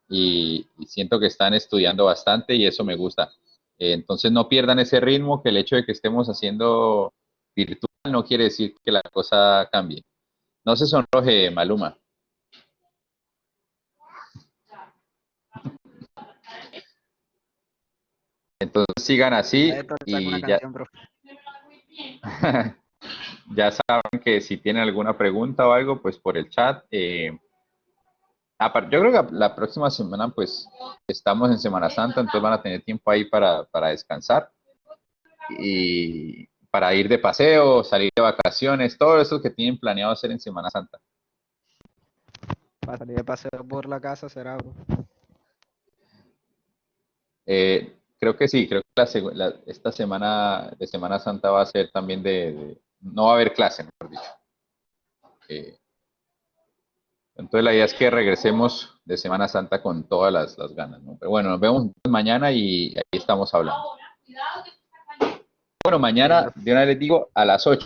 y siento que están estudiando bastante y eso me gusta. Entonces no pierdan ese ritmo, que el hecho de que estemos haciendo virtual no quiere decir que la cosa cambie. No se sonroje, Maluma. Entonces sigan Ya así esto le saco una y ya, canción, profe. ya saben que si tienen alguna pregunta o algo, pues por el chat. Yo creo que la próxima semana, pues, estamos en Semana Santa, entonces van a tener tiempo ahí para descansar y para ir de paseo, salir de vacaciones, todo eso que tienen planeado hacer en Semana Santa. Para salir de paseo por la casa será, bro. Creo que sí, creo que esta semana de Semana Santa va a ser también no va a haber clase, mejor dicho. Entonces la idea es que regresemos de Semana Santa con todas las ganas, ¿no? Pero bueno, nos vemos mañana y ahí estamos hablando. Bueno, Bien, mañana, profe. de una vez les digo, a las 8,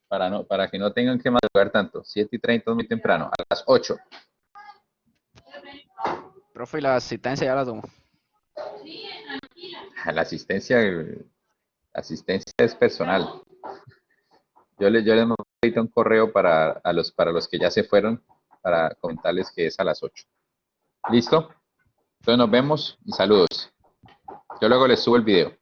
para que no tengan que madrugar tanto. 7:30 muy temprano, a las 8. Profe, y la asistencia ya la tomo. La asistencia es personal. Yo les mando ahorita un correo para los que ya se fueron, para comentarles que es a las 8. ¿Listo? Entonces nos vemos y saludos. Yo luego les subo el video.